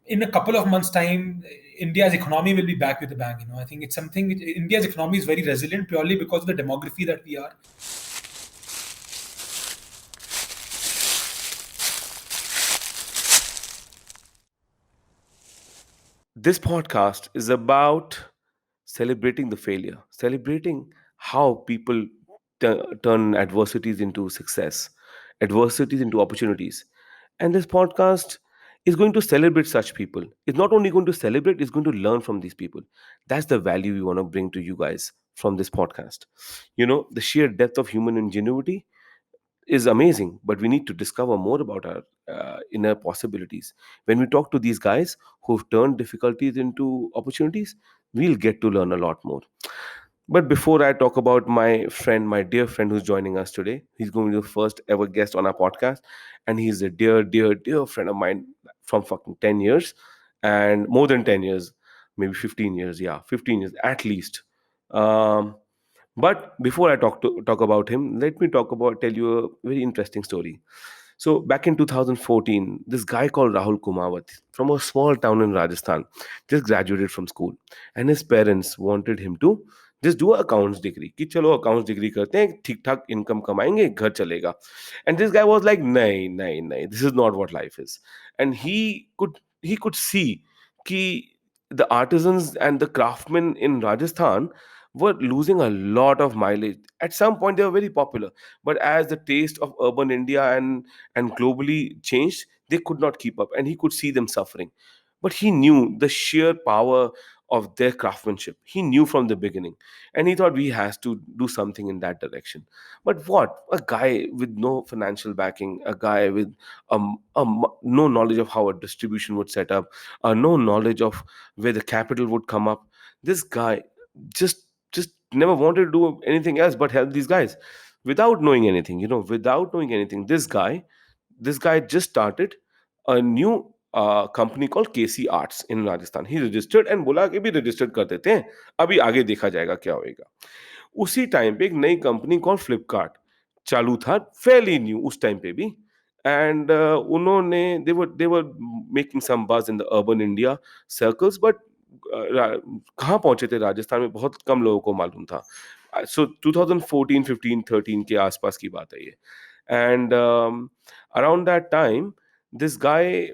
in a couple of months' time, India's economy will be back with a bang. I think it's something. India's economy is very resilient purely because of the demography that we are. This podcast is about celebrating the failure, celebrating how people turn adversities into success, adversities into opportunities. And this podcast is going to celebrate such people. It's not only going to celebrate, it's going to learn from these people. That's the value we want to bring to you guys from this podcast. The sheer depth of human ingenuity is amazing, but we need to discover more about our inner possibilities. When we talk to these guys who've turned difficulties into opportunities, we'll get to learn a lot more. But before I talk about my friend, my dear friend who's joining us today, he's going to be the first ever guest on our podcast. And he's a dear, dear, dear friend of mine from fucking 10 years and more than 10 years, maybe 15 years. Yeah, 15 years at least. Um, but before I talk about him, let me tell you a very interesting story. So back in 2014, this guy called Rahul Kumawat from a small town in Rajasthan just graduated from school, and his parents wanted him to just do a accounts degree. कि चलो accounts degree करते हैं, ठीक ठाक income कमाएंगे, घर चलेगा. And this guy was like, नहीं नहीं नहीं, this is not what life is. And he could see कि the artisans and the craftsmen in Rajasthan were losing a lot of mileage. At some point, they were very popular, but as the taste of urban India and globally changed, they could not keep up, and he could see them suffering. But he knew the sheer power of their craftsmanship. He knew from the beginning, and he thought we has to do something in that direction. But what a guy with no financial backing, a guy with no knowledge of how a distribution would set up, no knowledge of where the capital would come up. This guy just never wanted to do anything else but help these guys without knowing anything. Without knowing anything, this guy just started a new company called KC Arts in Rajasthan. He registered and बोला कि भी registered कर देते हैं, अभी आगे देखा जाएगा क्या होएगा. उसी टाइम पे एक नई कंपनी कॉल फ्लिपकार्ट चालू था, फेयरली न्यू उस टाइम पे भी. एंड उन्होंने दे वर मेकिंग सम बज in the urban India circles, but कहाँ पहुंचे थे राजस्थान में बहुत कम लोगों को मालूम था. सो 2014 15 13 के आसपास की बात है ये. And around that time, this guy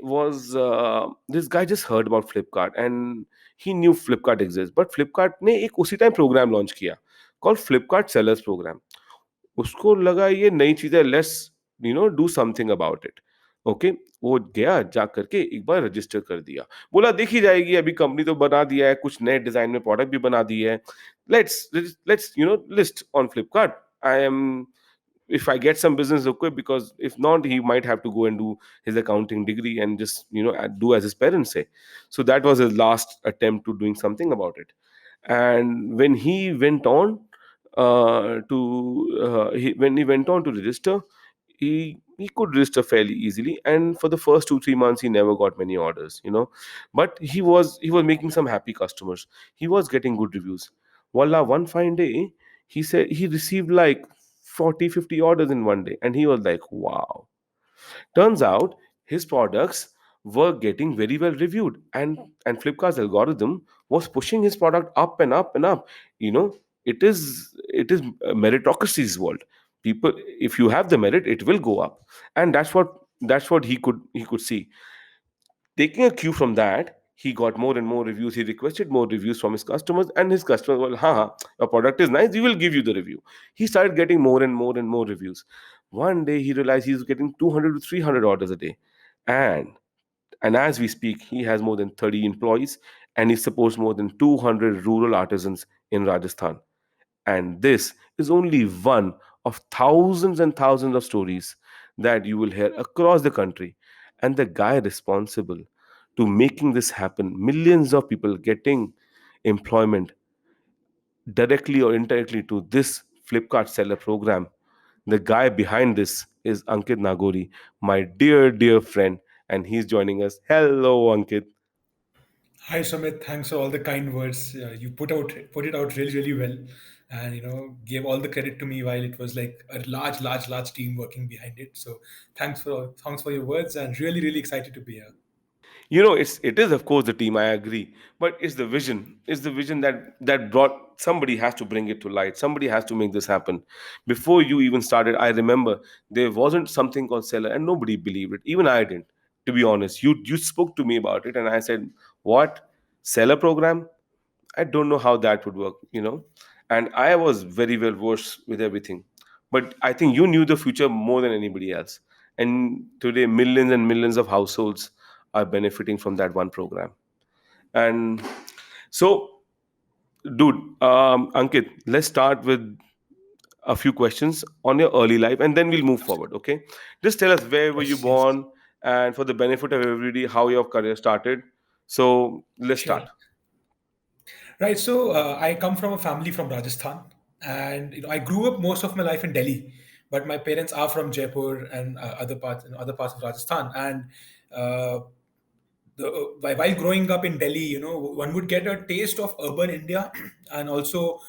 just heard about Flipkart, and he knew Flipkart exists, but Flipkart ने एक उसी टाइम प्रोग्राम लॉन्च किया कॉल फ्लिपकार्ट सेलर्स प्रोग्राम. उसको लगा ये नई चीज है, let's do something about it. Okay, वो गया जा करके एक बार रजिस्टर कर दिया, बोला देखी जाएगी, अभी कंपनी तो बना दिया है, कुछ नए डिजाइन में प्रोडक्ट भी बना दी है, let's list on Flipkart. I am if I get some business, okay, because if not, he might have to go and do his accounting degree and just do as his parents say. So that was his last attempt to doing something about it. And when he went on when he went on to register, he could register fairly easily, and for the first 2 3 months he never got many orders. But he was making some happy customers, he was getting good reviews. Voila, one fine day he said he received like 40 50 orders in one day, and he was like, wow. Turns out his products were getting very well reviewed, and Flipkart's algorithm was pushing his product up and up and up. You know, it is a meritocracy's world. People, if you have the merit, it will go up, and that's what he could see. Taking a cue from that, he got more and more reviews. He requested more reviews from his customers, and his customers were, ha, your product is nice, we will give you the review. He started getting more and more and more reviews. One day he realized he's getting 200 to 300 orders a day. And and as we speak, he has more than 30 employees, and he supports more than 200 rural artisans in Rajasthan. And this is only one of thousands and thousands of stories that you will hear across the country. And the guy responsible to making this happen, millions of people getting employment directly or indirectly to this Flipkart seller program, the guy behind this is Ankit Nagori, my dear, dear friend. And he's joining us. Hello, Ankit. Hi Sumit, thanks for all the kind words. You put it out really really well, and gave all the credit to me while it was like a large team working behind it. So thanks for your words, and really really excited to be here. It is of course the team, I agree, but it's the vision that brought. Somebody has to bring it to light, somebody has to make this happen. Before you even started, I remember there wasn't something called seller, and nobody believed it, even I didn't. To be honest, you spoke to me about it, and I said, what? Seller program? I don't know how that would work. And I was very well versed with everything. But I think you knew the future more than anybody else. And today, millions and millions of households are benefiting from that one program. And so, dude, Ankit, let's start with a few questions on your early life, and then we'll move forward. Okay, just tell us, where were you Yes, yes. born, and for the benefit of everybody, how your career started. So let's Sure. start. Right. So I come from a family from Rajasthan, and I grew up most of my life in Delhi, but my parents are from Jaipur and other parts of Rajasthan. And uh, while growing up in Delhi, one would get a taste of urban India, and also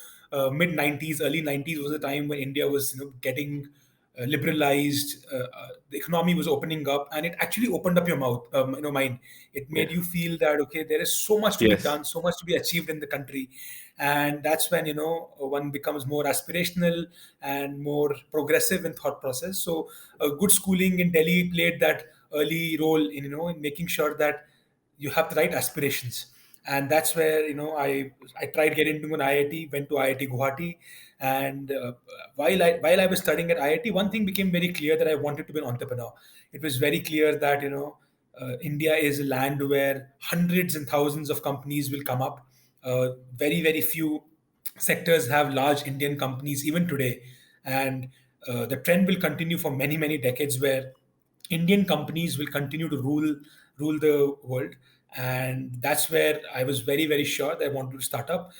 mid '90s, early '90s was a time when India was getting liberalized. The economy was opening up, and it actually opened up your mind. It Yeah. made you feel that okay, there is so much to be Yes. done, so much to be achieved in the country, and that's when one becomes more aspirational and more progressive in thought process. So, a good schooling in Delhi played that early role in in making sure that you have the right aspirations. And that's where I tried getting into an IIT, went to IIT Guwahati. And while I was studying at IIT, one thing became very clear, that I wanted to be an entrepreneur. It was very clear that India is a land where hundreds and thousands of companies will come up. Very very few sectors have large Indian companies even today. And the trend will continue for many many decades, where Indian companies will continue to rule the world. And that's where I was very very sure that I wanted to start up.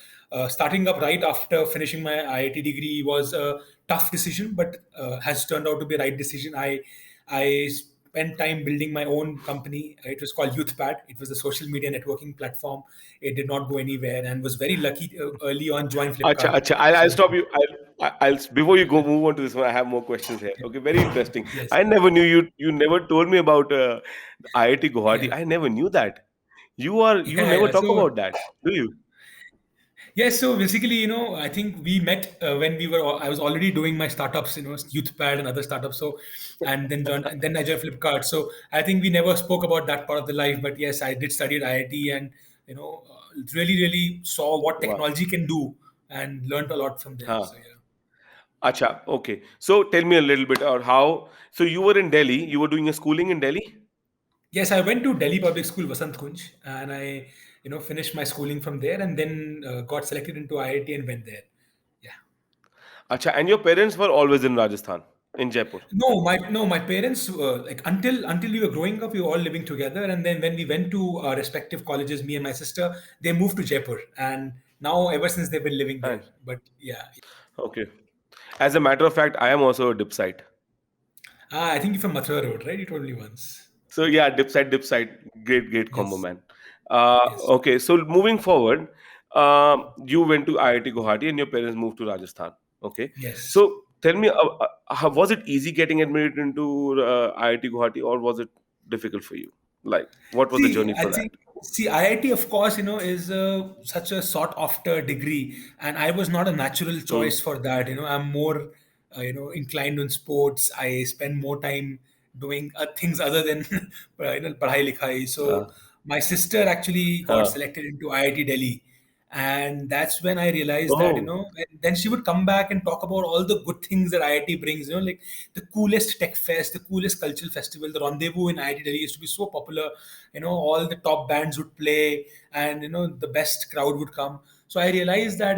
Starting up right after finishing my IIT degree was a tough decision, but has turned out to be a right decision. I spent time building my own company. It was called YouthPad. It was a social media networking platform. It did not go anywhere, and was very lucky early on joined Acha, Flipkart. acha. I'll So stop you. I'll before you go move on to this one. I have more questions here. Okay, very interesting. yes, I never knew you. You never told me about IIT Guwahati. yeah, I never knew that. You yeah, never yeah. talk So about that, do you? yes, so basically, I think we met when I was already doing my startups, YouthPad and other startups. So, and then I joined Flipkart. So I think we never spoke about that part of the life. But yes, I did study at IIT, and really, really saw what Wow. technology can do, and learned a lot from there. Huh. So yeah. Acha. Okay. So tell me a little bit about how. So you were in Delhi. You were doing your schooling in Delhi. Yes, I went to Delhi Public School, Vasant Kunj, and I, finished my schooling from there, and then got selected into IIT and went there. Yeah. Acha. And your parents were always in Rajasthan, in Jaipur. No, my parents like until we were growing up, we were all living together, and then when we went to our respective colleges, me and my sister, they moved to Jaipur, and now ever since they've been living there. And But yeah, okay. As a matter of fact, I am also a dip site. I think you're from Mathura Road, right? You told me once. So yeah, dip side, great, great combo, Yes, man. yes, Okay, so moving forward, you went to IIT Guwahati and your parents moved to Rajasthan. Okay, yes. so tell me, was it easy getting admitted into IIT Guwahati, or was it difficult for you? Like, what was the See, journey I for that? think IIT, of course, is such a sought after degree, and I was not a natural Hmm. choice for that. I'm more, inclined in sports. I spend more time doing things other than padhai likhai. Uh, So my sister actually got uh, selected into IIT Delhi, and that's when I realized that oh, and then she would come back and talk about all the good things that IIT brings, like the coolest tech fest, the coolest cultural festival. The Rendezvous in IIT Delhi used to be so popular. All the top bands would play, and the best crowd would come. So I realized that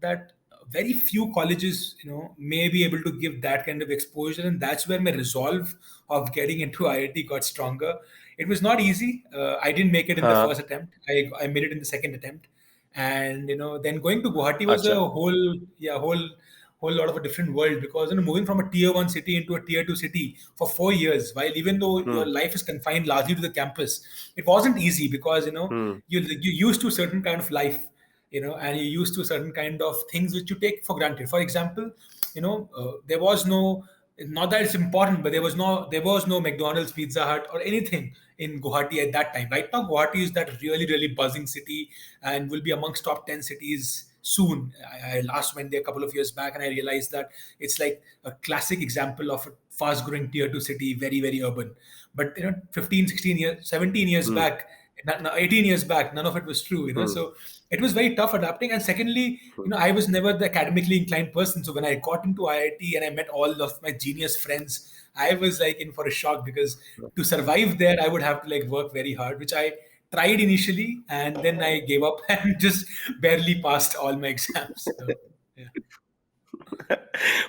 that very few colleges may be able to give that kind of exposure, and that's where my resolve of getting into IIT got stronger. It was not easy. I didn't make it in the uh, first attempt. I made it in the second attempt. And then going to Guwahati was a acha. whole lot of a different world, because moving from a tier 1 city into a tier 2 city for 4 years, while even though your Hmm. life is confined largely to the campus, it wasn't easy, because Hmm. you used to a certain kind of life, and you're used to a certain kind of things which you take for granted. For example, there was no not that it's important, but there was no McDonald's, Pizza Hut, or anything in Guwahati at that time. Right now, Guwahati is that really really buzzing city and will be amongst top 10 cities soon. I last went there a couple of years back, and I realized that it's like a classic example of a fast growing tier two city, very very urban. But 15, 16 years, 17 years Hmm. back, 18 years back, none of it was true. Hmm. So it was very tough adapting. And secondly, Hmm. I was never the academically inclined person. So when I got into IIT and I met all of my genius friends, I was like in for a shock, because to survive there, I would have to like work very hard, which I tried initially, and then I gave up and just barely passed all my exams. So yeah,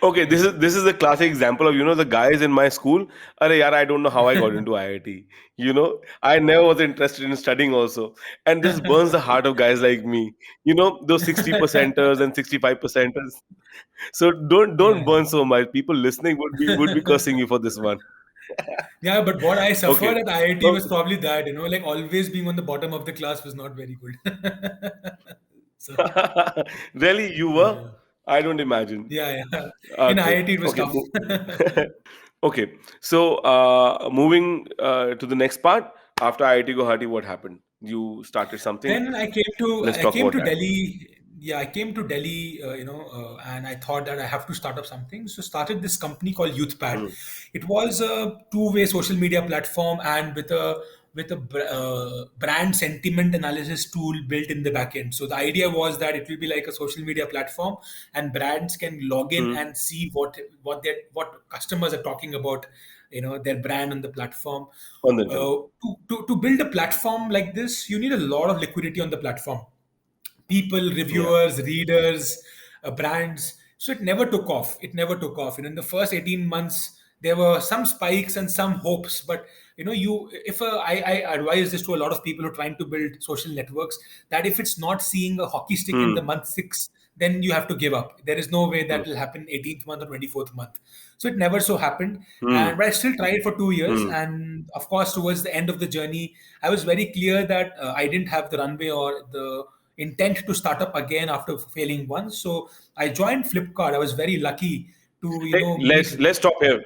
Okay, this yeah. is this is a classic example of the guys in my school. Arey yaar, I don't know how I got into IIT. I never was interested in studying also, and this burns the heart of guys like me. Those 60 percenters and 65 percenters. So don't Yeah, burn so much. People listening would be yeah. cursing you for this one. Yeah, but what I Okay. suffered at IIT was Okay. probably that, like always being on the bottom of the class was not very good. So Really, you were? yeah, I don't imagine. yeah, yeah. In Okay. IIT it was Okay. tough. Okay. So, moving to the next part, after IIT Guwahati, what happened? You started something. Then I came to Let's I talk came about to that. Delhi. Yeah, I came to Delhi, and I thought that I have to start up something. So started this company called YouthPad. Hmm. It was a two-way social media platform, and with a brand sentiment analysis tool built in the backend. So the idea was that it will be like a social media platform, and brands can log in Hmm. and see what customers are talking about, their brand on the platform. On the internet. To build a platform like this, you need a lot of liquidity on the platform. People, Yeah. reviewers, readers, brands. So it never took off. It never took off. In the first 18 months, there were some spikes and some hopes. But I advise this to a lot of people who are trying to build social networks, that if it's not seeing a hockey stick in the Hmm. month six, then you have to give up. There is no way Hmm. that will happen 18th month or 24th month. So it never so happened. Hmm. And but I still tried for 2 years. Hmm. And of course, towards the end of the journey, I was very clear that I didn't have the runway or the intent to start up again after failing once. So I joined Flipkart. I was very lucky to, Hey, meet. let's stop here.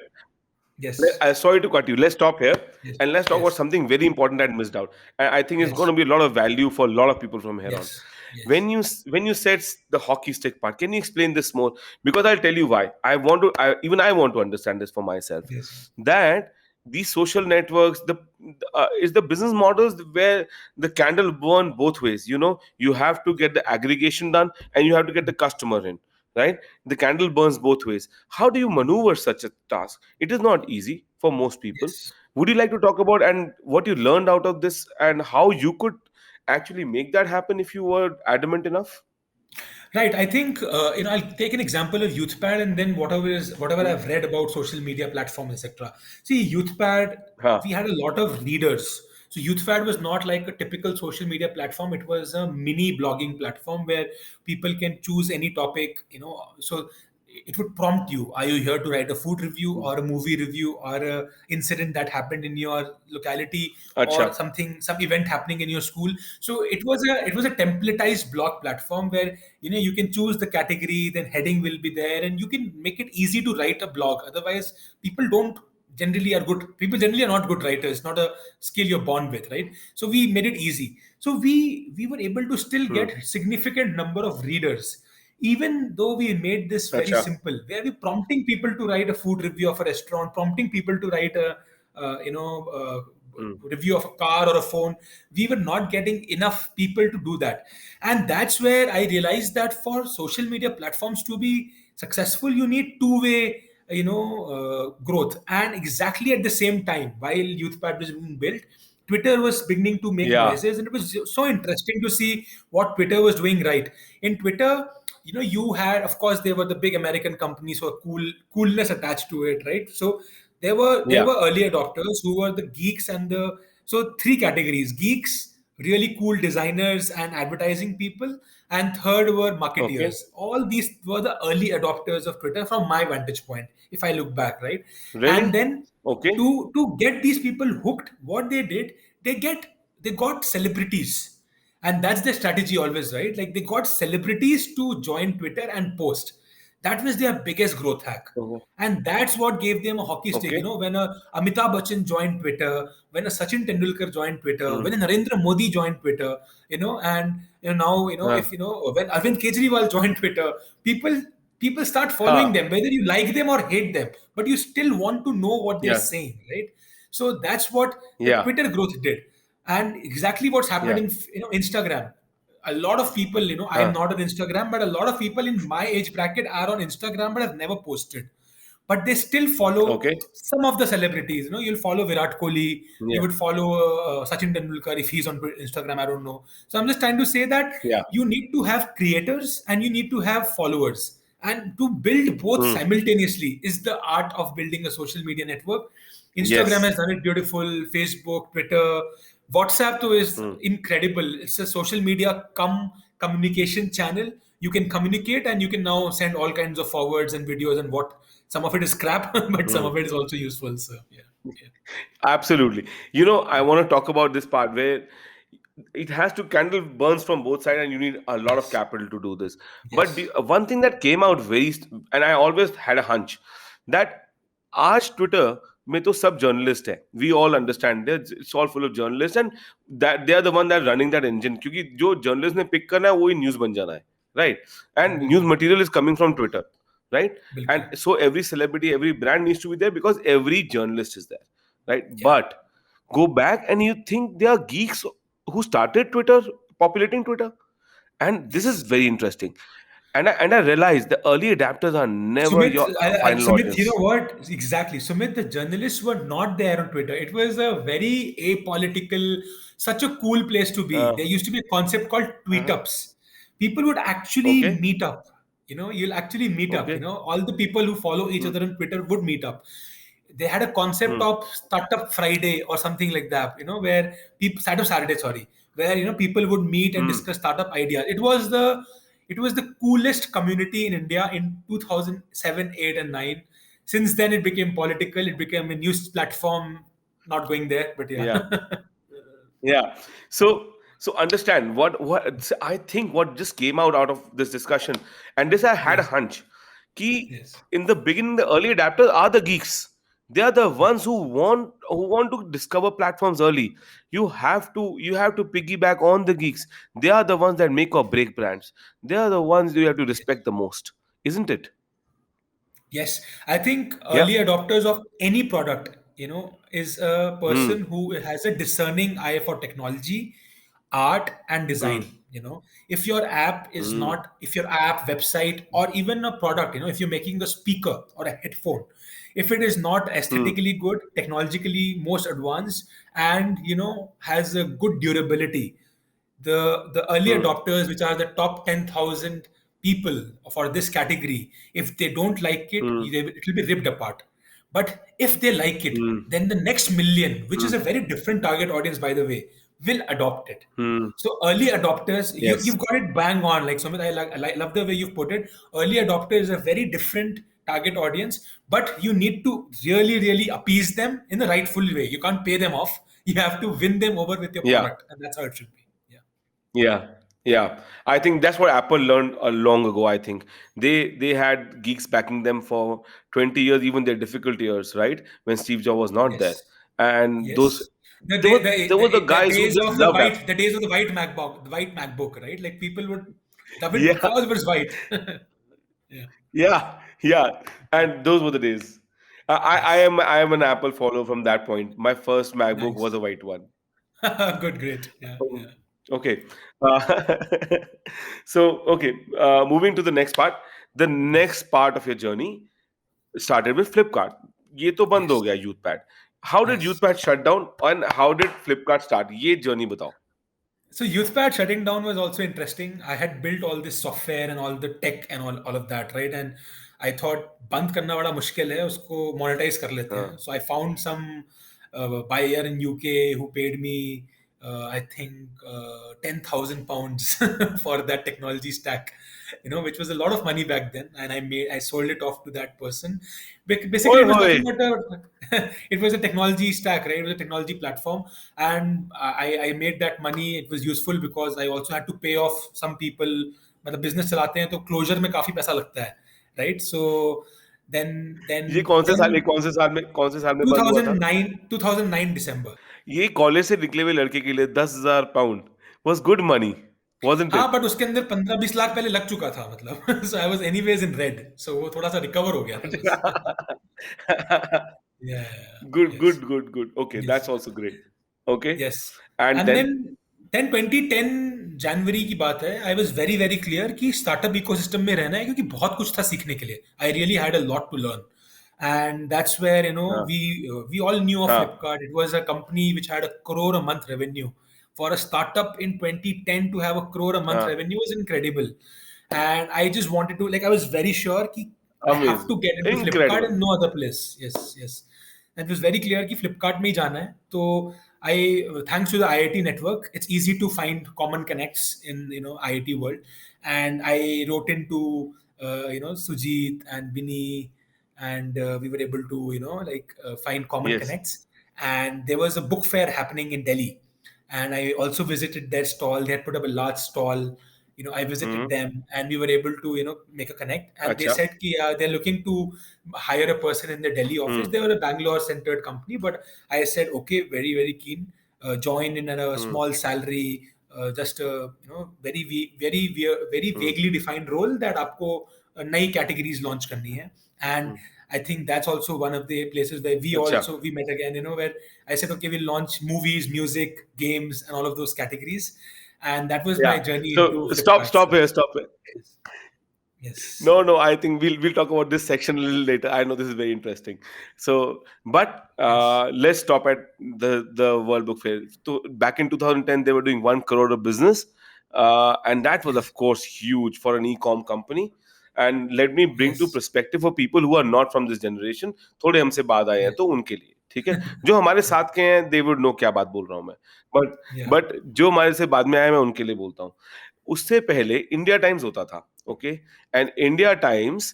Yes, Sorry to cut you. Let's stop here yes, and let's talk about yes, something very important that missed out. I think it's going yes, to be a lot of value for a lot of people from here on. yes, yes, When you said the hockey stick part, can you explain this more? Because I'll tell you why. Even I want to understand this for myself. yes, That these social networks, the is the business models where the candle burn both ways. You have to get the aggregation done and you have to get the customer in, right? The candle burns both ways. How do you maneuver such a task? It is not easy for most people. yes. Would you like to talk about and what you learned out of this and how you could actually make that happen if you were adamant enough? Right. I think I'll take an example of YouthPad, and then whatever Hmm. I've read about social media platforms, etc. See, YouthPad, Huh. we had a lot of readers. So YouthPad was not like a typical social media platform. It was a mini blogging platform where people can choose any topic. So it would prompt you: are you here to write a food review or a movie review or a incident that happened in your locality, Acha. or some event happening in your school? So it was a templatized blog platform where you can choose the category, then heading will be there, and you can make it easy to write a blog. Otherwise, people don't generally are good people generally are not good writers, not a skill you're born with, right? So we made it easy. So we were able to still Hmm. get significant number of readers, even though we made this very Acha. simple, where we prompting people to write a food review of a restaurant, prompting people to write a Hmm. review of a car or a phone. We were not getting enough people to do that. And that's where I realized that for social media platforms to be successful, you need two-way growth. And exactly at the same time, while YouthPad was being built, Twitter was beginning to make Yeah. noises, and it was so interesting to see what Twitter was doing right. In Twitter, you had, of course, there were the big American companies who are coolness attached to it, right? So there Yeah. were early adopters who were the geeks and the so three categories: geeks, really cool designers and advertising people, and third were Okay. marketeers. All these were the early adopters of Twitter from my vantage point, if I look back, right? And Really? then Okay. to get these people hooked, what they did, they got celebrities. And that's their strategy always, right? Like, they got celebrities to join Twitter and post. That was their biggest growth hack. Mhm. And that's what gave them a hockey stick. Okay. When a Amitabh Bachchan joined Twitter, when a Sachin Tendulkar joined Twitter, Mm. when a Narendra Modi joined Twitter, and now, Huh. if when Arvind Kejriwal joined Twitter, people people start following Huh. them, whether you like them or hate them, but you still want to know what they're Yeah. saying, right? So that's what the Yeah. Twitter growth did, and exactly what's happened Yeah. in Instagram. A lot of people, I am Huh. not on Instagram, but a lot of people in my age bracket are on Instagram, but have never posted. But they still follow Okay. some of the celebrities. You'll follow Virat Kohli, you Yeah. would follow Sachin Tendulkar if he's on Instagram. I don't know. So I'm just trying to say that Yeah. you need to have creators and you need to have followers. And to build both Mm. simultaneously is the art of building a social media network. Instagram Yes. has done it beautiful, Facebook, Twitter, WhatsApp though is Mm. incredible. It's a social media communication channel. You can communicate and you can now send all kinds of forwards and videos and what some of it is crap, but some Mm. of it is also useful. So yeah, yeah. Absolutely. I want to talk about this part where it has to candle burns from both sides, and you need a lot of Yes, capital to do this. But yes, one thing that came out and I always had a hunch that आज Twitter में तो सब journalist है. We all understand it's all full of journalists, and that they are the one that are running that engine. क्योंकि जो journalist ने pick करना है वही news बन जाना है, right? And news बिल्कुल, material is coming from Twitter, right? And बिल्कुल, so every celebrity, every brand needs to be there because every journalist is there, right? yeah. But go back and you think they are geeks who started Twitter, populating Twitter, and this is Yes. very interesting. And I realized the early adapters are never Sumit, your final Sumit, you audience. know what? Exactly. Sumit, the journalists were not there on Twitter. It was a very apolitical, such a cool place to be. Uh, There used to be a concept called tweet uh-huh. ups. People would actually Okay. meet up. You'll actually meet up. Okay. All the people who follow each Hmm. other on Twitter would meet up. They had a concept Hmm. of Startup Friday or something like that, where people Startup Saturday, sorry, where people would meet and Hmm. discuss startup ideas. It was the coolest community in India in 2007, 8, and 9. Since then, it became political. It became a news platform. Not going there, but yeah. Yeah. Yeah. So understand what I think what just came out of this discussion, and this I had a Yes, hunch. Key yes, in the beginning, the early adapters are the geeks. They are the yes. ones who want to discover platforms early. You have to piggyback on the geeks. They are the ones that make or break brands. They are the ones you have to respect the most, isn't it? Yes, I think Yeah. early adopters of any product, is a Hmm. person who has a discerning eye for technology, art, and Hmm. design. If your app, website, or even a product, if you're making a speaker or a headphone, if it is not Hmm. aesthetically good, technologically most advanced, and has a good durability, the early Hmm. adopters, which are the top 10,000 people for this category, if they don't like it, Hmm. it will be ripped apart. But if they like it, Hmm. then the next million, which is Hmm. a very different target audience, by the way, will adopt it. Hmm. So early adopters, Yes. you've got it bang on. Like Sumit, I love the way you've put it. Early adopter is a very different target audience, but you need to really, really appease them in the rightful way. You can't pay them off. You have to win them over with your Yeah. product, and that's how it should be. Yeah. Yeah, yeah. I think that's what Apple learned long ago. I think they had geeks backing them for 20 years, even their difficult years, right? When Steve Jobs was not there, Yes. and those Yes. The, there day, were there were the the guys who days just of loved Apple. the days of the white MacBook, right? Like people would love it Yeah, because it was white. Yeah. yeah, yeah. And those were the days. I Yes. am I am an Apple follower from that point. My first MacBook was Nice. a white one. Good, great. Yeah, Um, yeah. Okay. Uh, okay. Moving to the next part. The Yes. next part of your journey started with Flipkart. ये तो बंद हो Yes. गया YouthPad. How did Yes. YouthPad shut down and how did Flipkart start? ये journey बताओ. So YouthPad shutting down was also interesting. I had built all this software and all the tech and all of that, right? And I thought बंद करना बड़ा मुश्किल है, उसको monetize कर लेते हाँ. हैं. So I found some buyer in UK who paid me, I think, £10,000 for that technology stack, which was a lot of money back then. And I sold it off to that person. Basically, ओए it was होए. nothing but it was a technology stack, right? It was a technology platform, and I made that money. It was useful because I also had to pay off some people. मतलब business चलाते हैं तो closure में काफी पैसा लगता है, right? So then ये then कौन से साल, ये then कौन से साल में बंद हुआ था? 2009 December. ये कॉलेज से निकले हुए लड़के के लिए 10,000 pound was good money, wasn't हाँ, it? बट उसके अंदर 15-20 लाख पहले लग चुका था, मतलब so I was anyways in red, so वो थोड़ा सा रिकवर हो गया था बस. या Good, yes good, good, good. Okay, yes that's also great. Okay, yes and and then, then 2010 जनवरी की बात है. I was very very clear कि स्टार्टअप इकोसिस्टम में रहना है, क्योंकि बहुत कुछ था सीखने के लिए. I really had a lot to learn, and that's where हाँ, we all knew of हाँ, Flipkart. It was a company which had a crore a month revenue. For a startup in 2010 to have a crore a month हाँ, revenue was incredible. And I just wanted to, like, I was very sure कि I have amazing, to get into Flipkart incredible. and no other place. Yes, yes. And it was very clear कि Flipkart में ही जाना है. तो I, thanks to the IIT network, it's easy to find common connects in IIT world. And I wrote into Sujit and Vinny, and we were able to find common Yes. connects. And there was a book fair happening in Delhi, and I also visited their stall. They had put up a large stall. I visited hmm, them, and we were able to make a connect. And they अच्छा, said कि they're looking to hire a person in the Delhi office. Hmm, They were a Bangalore centered company, but I said okay, very very keen. Join in at a hmm, small salary, just a very hmm, vaguely defined role that आपको नई categories launch करनी है. And hmm, I think that's also one of the places where अच्छा, we met again, where I said, okay, we'll launch movies, music, games, and all of those categories. And that was my yeah. journey into So stop, Flipkart. stop So, here, stop here. yes. Yes. No, no, I think we'll talk about this section a little later. I know this is very interesting. So, but Yes. let's stop at the World Book Fair. So back in 2010, they were doing 1 crore of business, and that was, Yes. of course, huge for an e-com company. And let me bring to Yes. perspective for people who are not from this generation. थोड़े हमसे बाद आए हैं Yes. तो उनके लिए ठीक है. जो हमारे साथ के हैं, they would know क्या बात बोल रहा हूँ मैं. But Yeah. but जो हमारे से बाद में आए, मैं उनके लिए बोलता हूँ. उससे पहले इंडिया टाइम्स होता था. Okay, and India Times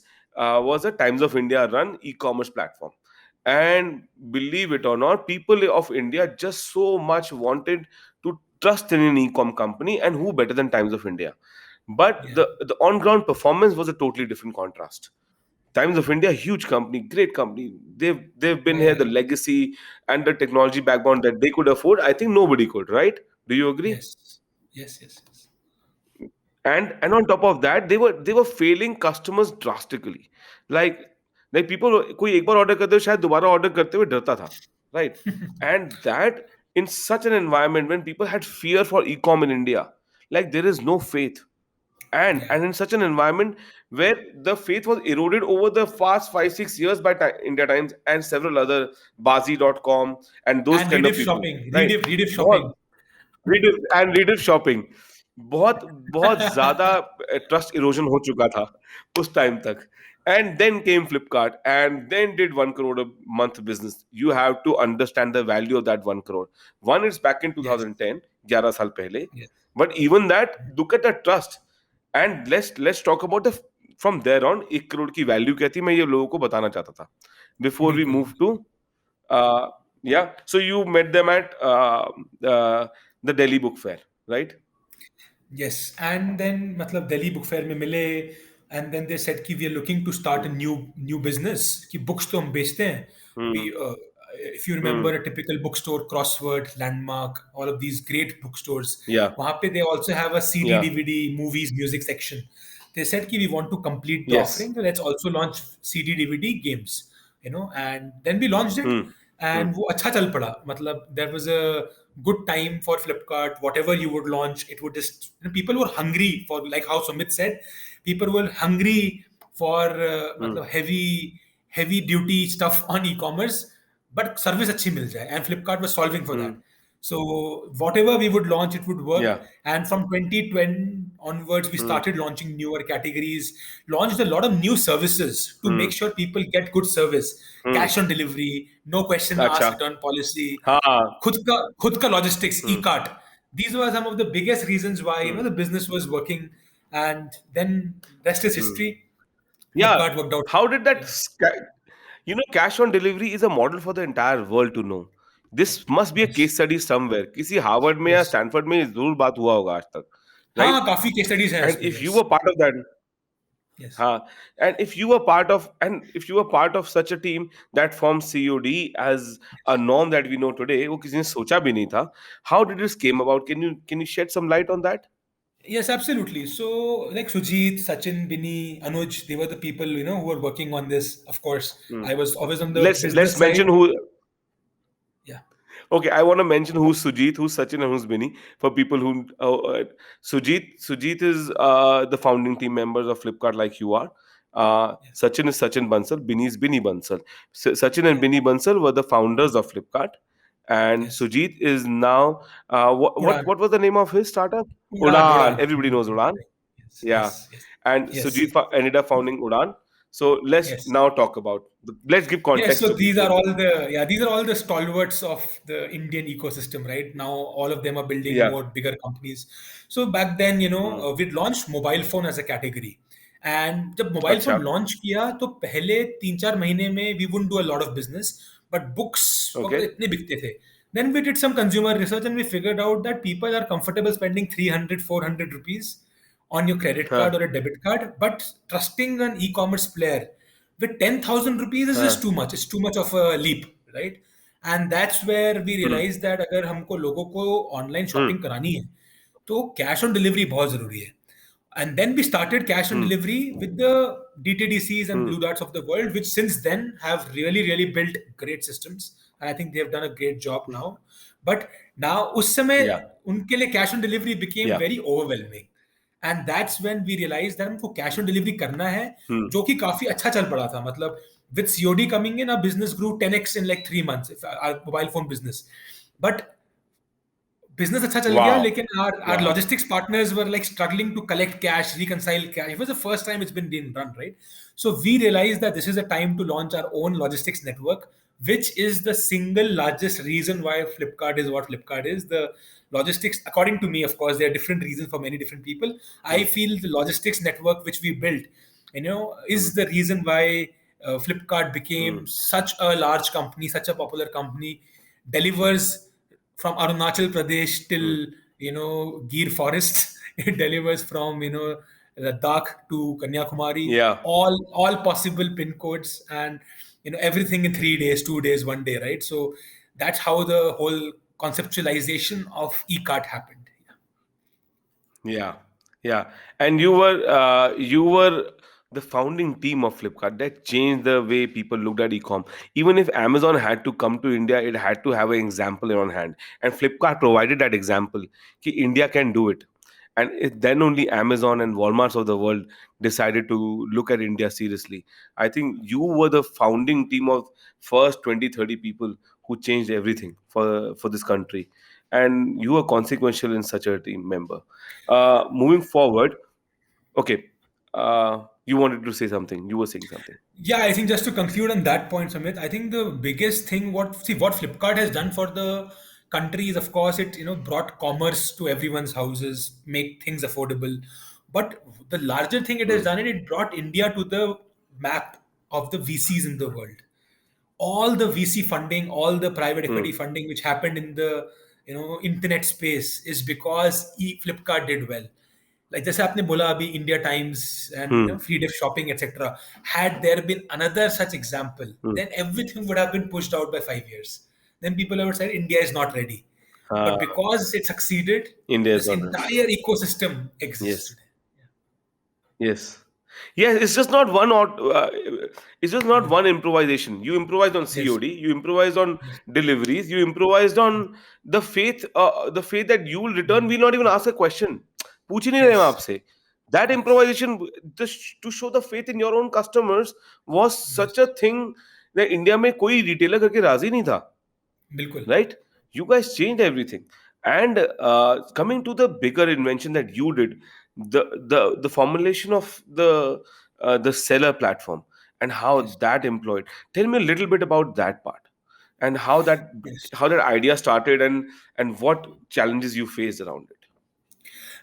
was a Times of India run e-commerce platform. And believe it or not, people of India just so much wanted to trust in an e-com company, and who better than Times of India? But Yeah. the on-ground performance was a totally different contrast. Times of India, huge company, great company. They've been here, Yeah. the legacy and the technology backbone that they could afford. I think nobody could, right? Do you agree? Yes. Yes. Yes. Yes. And on top of that, they were failing customers drastically. like like people, कोई एक बार order करते हुए शायद दोबारा order करते हुए डरता था, right? And that, in such an environment when people had fear for e-com in India, like there is no faith. and Yeah. and in such an environment where the faith was eroded over the past 5-6 years by India Times and several other Bazi.com and those And kind of Rediff people, shopping. right? Rediff बहुत shopping. Reader shopping, बहुत बहुत ज्यादा trust erosion हो चुका था उस time तक. And then came Flipkart and then did 1 crore month business. You have to understand the value of that 1 crore. One is back in Yes. 2010, 11 साल पहले. Yes. But even that, look at the trust. And let's talk about the from there on 1 crore की वैल्यू क्या थी, मैं ये लोगों को बताना चाहता था बिफोर वी बिल्कुल. Move to. Yeah, so you met them at the Delhi Book Fair, right? Yes, and then मतलब दिल्ली बुक फेयर में मिले, and then they said कि we are looking to start a Hmm. new business, कि books तो हम बेचते हैं. We Hmm. if you remember Hmm. a typical bookstore, Crossword, Landmark, all of these great bookstores, Yeah. वहाँ पे they also have a CD, Yeah. DVD, movies, music section. They said कि we want to complete the Yes. offering, so let's also launch CD, DVD, games, and then we launched it. Hmm. Hmm. And वो अच्छा चल पड़ा, मतलब there was a good time for Flipkart. Whatever you would launch, it would just, people were hungry for, like how Sumit said, people were hungry for Hmm. मतलब heavy duty stuff on e-commerce, but service अच्छी मिल जाए, and Flipkart was solving for that. Hmm. So whatever we would launch, it would work. Yeah. And from 2020 onwards, we Hmm. started launching newer categories, launched a lot of new services to Hmm. make sure people get good service. Hmm. Cash on delivery, no question अच्छा. asked return policy, हाँ. खुद का logistics, Hmm. e-cart. These were some of the biggest reasons why Hmm. the business was working. And then rest is Hmm. history. Yeah. Flipkart worked out. How did that Yeah. cash on delivery is a model for the entire world to know. This must be a Yes. case study somewhere. किसी Harvard में या Yes. Stanford में जरूर बात हुआ होगा आज तक, हाँ, right? काफी केस स्टडीज हैं इस And पे. if Yes. you were part of that, Yes. Huh. And if you were part of such a team that formed COD as a norm that we know today, वो किसी ने सोचा भी नहीं था. How did this came about? Can you shed some light on that? Yes, absolutely. So, like Sujit, Sachin, Bini, Anuj, they were the people, who were working on this. Of course, Hmm. I was always on the Let's business side. mention who. Yeah. Okay, I want to mention who's Sujit, who's Sachin, and who's Bini for people who. Sujit is the founding team members of Flipkart, like you are. Yes. Sachin is Sachin Bansal. Bini is Bini Bansal. Sachin and Yeah. Bini Bansal were the founders of Flipkart, and Yes. Sujit is now. Udan. What was the name of his startup? Udan. Udan. Udan. Everybody knows Udan. Yes. Yeah, Yes. Yes. and Sujit Yes. ended up founding Udan. So let's Yes. now talk about. Let's give Yes, context so to these are people. all the stalwarts of the Indian ecosystem, right? Now all of them are building Yeah. more bigger companies. So back then, Hmm. we'd launched mobile phone as a category. And जब mobile phone अच्छा. Launch किया तो पहले 3-4 महीने में we wouldn't do a lot of business, but books वगैरह Okay. इतने बिकते थे. Then we did some consumer research and we figured out that people are comfortable spending 300-400 rupees on your credit Huh. card or a debit card, but trusting an e-commerce player with 10,000 rupees is just Huh. too much. It's too much of a leap, right? And that's where we Hmm. realized that अगर हमको लोगों को online Hmm. Shopping करानी है तो cash on delivery बहुत जरूरी है. And then we started cash on Hmm. delivery with the DTDCs and Hmm. Blue Darts of the world, which since then have really, really built great systems. And I think they have done a great job now. But now, उस समय Yeah. उनके लिए cash on delivery became Yeah. very overwhelming. And that's when we realized that हमको cash on delivery करना है, Hmm. जो कि काफी अच्छा चल पड़ा था. मतलब with COD coming in, our business grew 10x in like 3 months. If our mobile phone business, but business अच्छा चल गया, Wow. लेकिन our Wow. logistics partners were like struggling to collect cash, reconcile cash. It was the first time it's been run, right? So we realized that this is a time to launch our own logistics network, which is the single largest reason why Flipkart is what Flipkart is. The logistics, according to me, of course, there are different reasons for many different people. I Hmm. feel the logistics network which we built, Hmm. is the reason why Flipkart Hmm. became such a large company, such a popular company, delivers from Arunachal Pradesh Hmm. till Gir Forest. It delivers from Ladakh to Kanyakumari, Yeah. all possible pin codes, and everything in 3 days, 2 days, one day, right? So that's how the whole conceptualization of e-cart happened. Yeah, yeah. And you were the founding team of Flipkart that changed the way people looked at e-com. Even if Amazon had to come to India, it had to have an example on hand, and Flipkart provided that example. Ki India can do it, and then only Amazon and Walmarts of the world decided to look at India seriously. I think you were the founding team of first 20, 30 people who changed everything for this country, and you were consequential in such a team member. Moving forward, okay. You wanted to say something. You were saying something. Yeah, I think just to conclude on that point, Samit, I think the biggest thing what Flipkart has done for the country is, of course, it brought commerce to everyone's houses, make things affordable. But the larger thing it has Hmm. done, it brought India to the map of the VCs in the world. All the VC funding, all the private Hmm. equity funding which happened in the internet space is because Flipkart did well. Like जैसे आपने बोला अभी India Times and Hmm. free diff shopping etc. Had there been another such example, Hmm. then everything would have been pushed out by 5 years. Then people would say India is not ready. Uh, But because it succeeded, India is this not ready. entire ecosystem exists Yes. today. Yes. Yes, it's just not one. It's just not Yeah. one improvisation. You improvised on Yes. COD. You improvised on Yes. deliveries. You improvised on the faith. The faith that you will return. We'll not even ask a question. पूछ ही नहीं रहे हम Yes. आपसे. That Yes. improvisation, to show the faith in your own customers, was Yes. such a thing that India में कोई retailer करके राजी नहीं था. बिल्कुल. Right? You guys changed everything. And coming to the bigger invention that you did, the formulation of the seller platform and how Yes. that employed. Tell me a little bit about that part and Yes. how that idea started and what challenges you faced around it.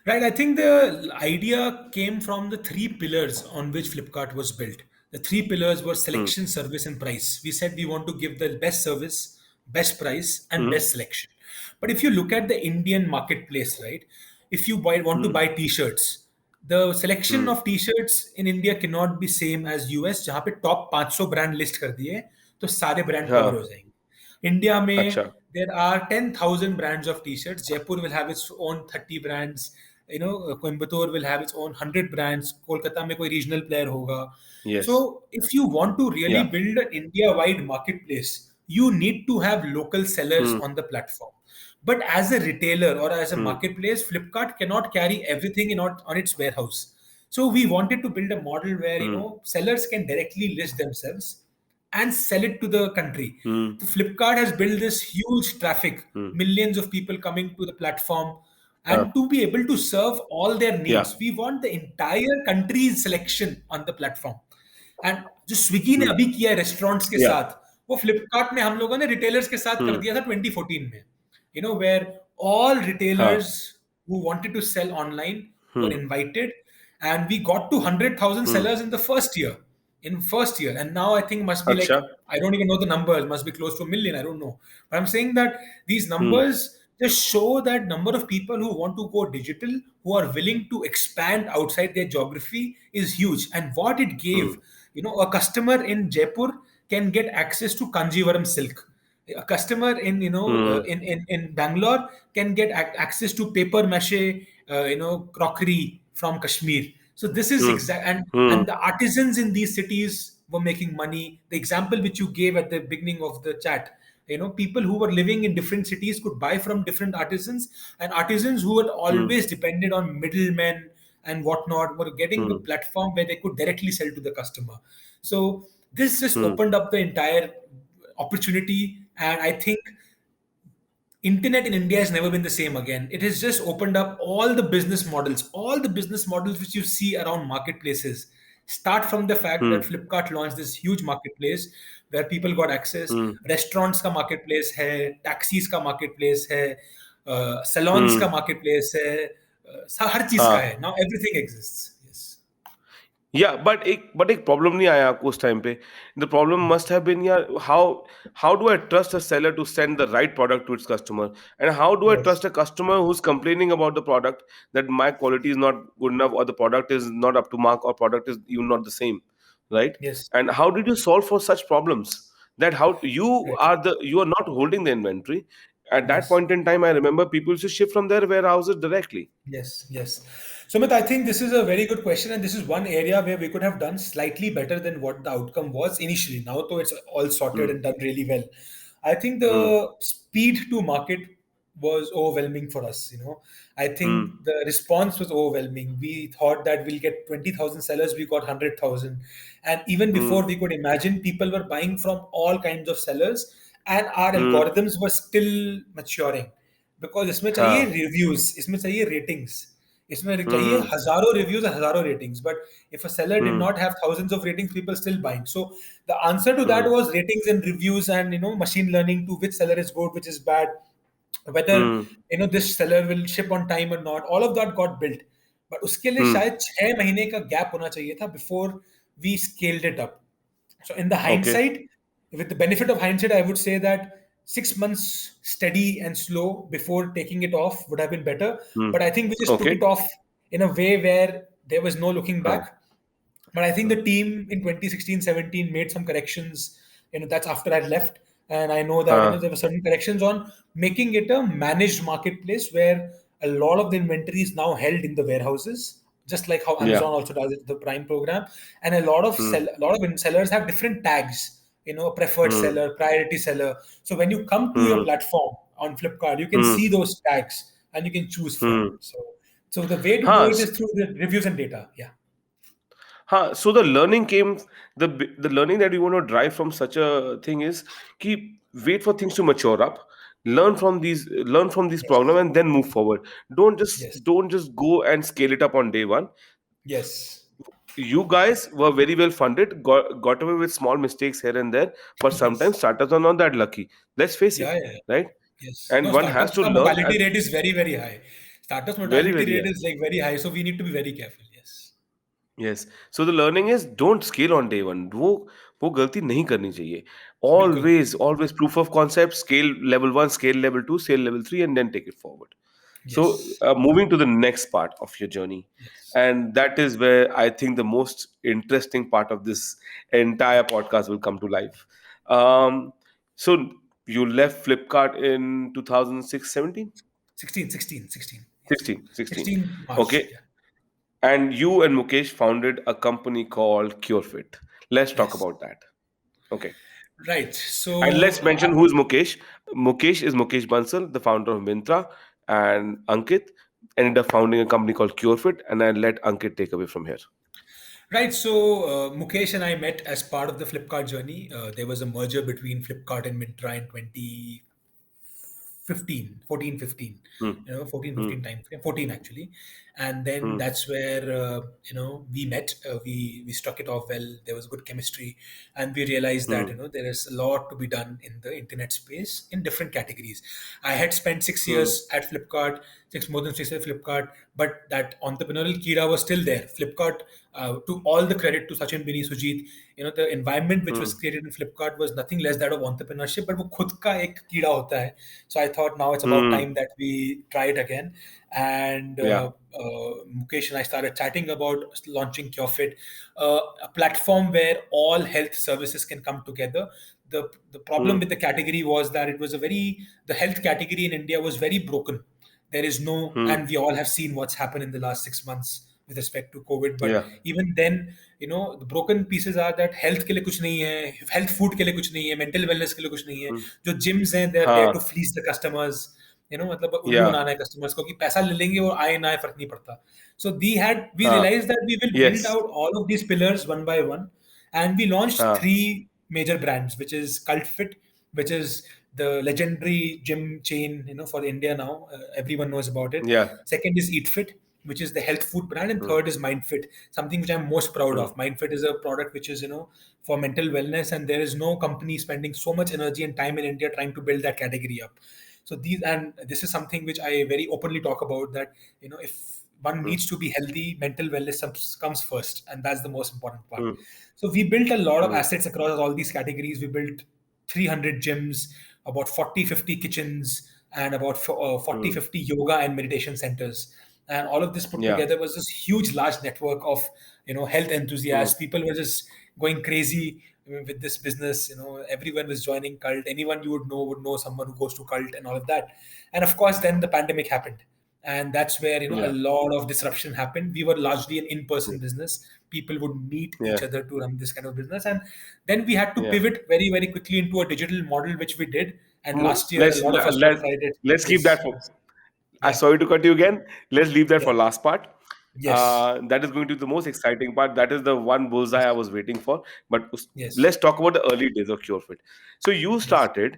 Right. I think the idea came from the three pillars on which Flipkart was built. The three pillars were Hmm. selection, service, and price. We said we want to give the best service, best price, and Hmm. best selection. But if you look at the Indian marketplace, right, if you want to Hmm. buy t shirts, The selection Hmm. of t-shirts in India cannot be same as US, जहाँ पे top 500 brand list कर दिए तो सारे brand cover हाँ. हो जाएंगे. India में अच्छा. there are 10,000 brands of t-shirts. Jaipur will have its own 30 brands. Coimbatore will have its own 100 brands. Kolkata में कोई regional player होगा. Yes. So if you want to really Yeah. build an India-wide marketplace, you need to have local sellers Hmm. on the platform. But as a retailer or as a Hmm. marketplace, Flipkart cannot carry everything on its warehouse. So we wanted to build a model where Hmm. sellers can directly list themselves and sell it to the country. Hmm. So Flipkart has built this huge traffic, Hmm. millions of people coming to the platform, हाँ. and to be able to serve all their Yeah. needs, we want the entire country's selection on the platform. And जो Swiggy ने Hmm. अभी किया है restaurants के Yeah. साथ, वो फ्लिपकार्ट ने हम लोगों ने रिटेलर्स के साथ कर Hmm. दिया था 2014 में. वेयर ऑल हाँ. Retailers who wanted to sell online were Hmm. invited, and we got to 100,000 Hmm. sellers in the first year. And now I think must be like, अच्छा. I don't even know the numbers, must be close to a million, I don't know, but I'm saying that these Hmm. numbers just show that number of people who want to go digital, who are willing to expand outside their geography, is huge. And what it Hmm. gave, a customer in Jaipur can get access to Kanjivaram silk. A customer in Hmm. in Bangalore can get access to paper mache, crockery from Kashmir. So this is Hmm. exact, Hmm. and the artisans in these cities were making money. The example which you gave at the beginning of the chat, people who were living in different cities could buy from different artisans, and artisans who had Hmm. always depended on middlemen and whatnot were getting a Hmm. platform where they could directly sell to the customer. So this just Hmm. opened up the entire opportunity, and I think internet in India has never been the same again. It has just opened up all the business models which you see around marketplaces. Start from the fact that Hmm. Flipkart launched this huge marketplace where people got access. Hmm. Restaurants का marketplace है, taxis का marketplace है, salons का Hmm. marketplace है, हर चीज का हाँ. है. Now everything exists. Yes. Yeah but एक प्रॉब्लम नहीं आया आपको उस टाइम पे. The problem must have been यार, how do I trust a seller to send the right product to its customer, and how do I Yes. Trust a customer who is complaining about the product that my quality is not good enough, और the product is not up to mark, और product is even not the same, right? Yes. And how did you solve for such problems, that how you Right. you are not holding the inventory at that Yes. point in time? I remember people used to ship from their warehouses directly. Yes, yes. Sumit, I think this is a very good question, and this is one area where we could have done slightly better than what the outcome was initially. Now, though it's all sorted Hmm. and done really well, I think Hmm. the speed to market was overwhelming for us. I think Hmm. the response was overwhelming. We thought that we'll get 20,000 sellers, we got 100,000, and even Hmm. before we could imagine, people were buying from all kinds of sellers, and our Hmm. algorithms were still maturing. Because इसमें चाहिए हाँ. Reviews, इसमें चाहिए ratings, इसमें चाहिए Hmm. हजारों reviews और हजारों ratings. But if a seller did Hmm. not have thousands of ratings, people still buying. So the answer to that Hmm. was ratings and reviews, and machine learning to which seller is good, which is bad, whether Hmm. this seller will ship on time or not. All of that got built, but उसके लिए Hmm. शायद 6 महीने का gap होना चाहिए था before we scaled it up. So in the Okay. hindsight, with the benefit of hindsight, I would say that 6 months steady and slow before taking it off would have been better. Hmm. But I think we just took Okay. it off in a way where there was no looking हाँ. back. But I think हाँ. the team in 2016-17 made some corrections. That's after I left. And I know that हाँ. there were certain corrections on making it a managed marketplace where a lot of the inventory is now held in the warehouses, just like how Yeah. Amazon also does it, the Prime program. And a lot of Hmm. sellers have different tags, a preferred Hmm. seller, priority seller. So when you come to your Hmm. platform on Flipkart, you can Hmm. see those tags and you can choose from. Hmm. So the way to do हाँ. it is through the reviews and data. Yeah. हाँ. So the learning came, the learning that we want to drive from such a thing is keep wait for things to mature up, learn from these Yes. problems, and then move forward. Don't just Yes. don't just go and scale it up on day one. Yes. You guys were very well funded, got away with small mistakes here and there, but sometimes Yes. startups are not that lucky. Let's face Yeah, it, yeah, yeah. right? Yes. And No, one has startups to ka learn mortality and rate is very, very high. Startups very, mortality very rate high. is like very high, so we need to be very careful. Yes. Yes. So the learning is don't scale on day one. वो गलती नहीं करनी चाहिए. बिल्कुल. Always proof of concept, scale level 1, scale level 2, scale level 3, and then take it forward. So, Yes. moving to the next part of your journey, Yes. and that is where I think the most interesting part of this entire podcast will come to life. Um, so, you left Flipkart in 2006, 17, 16, 16, 16. Yes. 16, 16. 16 March. Okay. Yeah. And you and Mukesh founded a company called CureFit. Let's talk Yes. about that. Okay. Right. And So, let's mention who's Mukesh. Mukesh is Mukesh Bansal, the founder of Mintra, and Ankit ended up founding a company called CureFit. And I'll let Ankit take away from here. right. So, Mukesh and I met as part of the Flipkart journey. There was a merger between Flipkart and Myntra in 2015, 14, 15, Hmm. 14, Hmm. 15 time frame, 14 actually. And then Hmm. that's where, we met, we struck it off well. There was good chemistry, and we realized that, Hmm. there is a lot to be done in the internet space in different categories. I had spent six Hmm. years at Flipkart, more than 6 years at Flipkart, but that entrepreneurial kira was still there. Flipkart, to all the credit to Sachin, Bini, Sujit, the environment which was Hmm. created in Flipkart was nothing less that of entrepreneurship, but वो खुद का एक कीड़ा होता है. So I thought now it's about Hmm. time that we try it again. And Yeah. Mukesh and I started chatting about launching CureFit, a platform where all health services can come together. The problem Hmm. with the category was that the health category in India was very broken. There is no, Hmm. and we all have seen what's happened in the last 6 months with respect to COVID. But Yeah. even then, the broken pieces are that health के लिए कुछ नहीं है, health food के लिए कुछ नहीं है, mental wellness के लिए कुछ नहीं है. Hmm. जो gyms हैं, they are there to हाँ. fleece the customers. मतलब उल्लू Yeah. बनाना है customers को कि पैसा ले लेंगे और आए ना आए फर्क नहीं पड़ता. So we हाँ. realized that we will build Yes. out all of these pillars one by one, and we launched हाँ. three major brands, which is CultFit, which is the legendary gym chain, for India now. Everyone knows about it. Yeah. Second is EatFit, which is the health food brand, and Hmm. third is MindFit, something which I'm most proud Hmm. of. MindFit is a product which is, for mental wellness, and there is no company spending so much energy and time in India trying to build that category up. So this is something which I very openly talk about, that, if one Hmm. needs to be healthy, mental wellness comes first, and that's the most important part. Hmm. So we built a lot of Hmm. assets across all these categories. We built 300 gyms, about 40, 50 kitchens, and about 40, Hmm. 50 yoga and meditation centers. And all of this put Yeah. together was this huge, large network of, health Hmm. enthusiasts. People were just going crazy with this business. Everyone was joining Cult. Anyone you would know someone who goes to Cult and all of that. And of course, then the pandemic happened, and that's where a Yeah. lot of disruption happened. We were largely an Hmm. in-person business. People would meet each Yeah. other to run this kind of business, and then we had to Yeah. pivot very, very quickly into a digital model, which we did. And last year a Let's lot of us let tried it. let's keep that Yes. for. I Yeah. sorry to cut you again. Let's leave that Yeah. for last part. Yes. That is going to be the most exciting part. That is the one bullseye I Yes. was waiting for. But Yes. let's talk about the early days of CureFit. So you Yes. started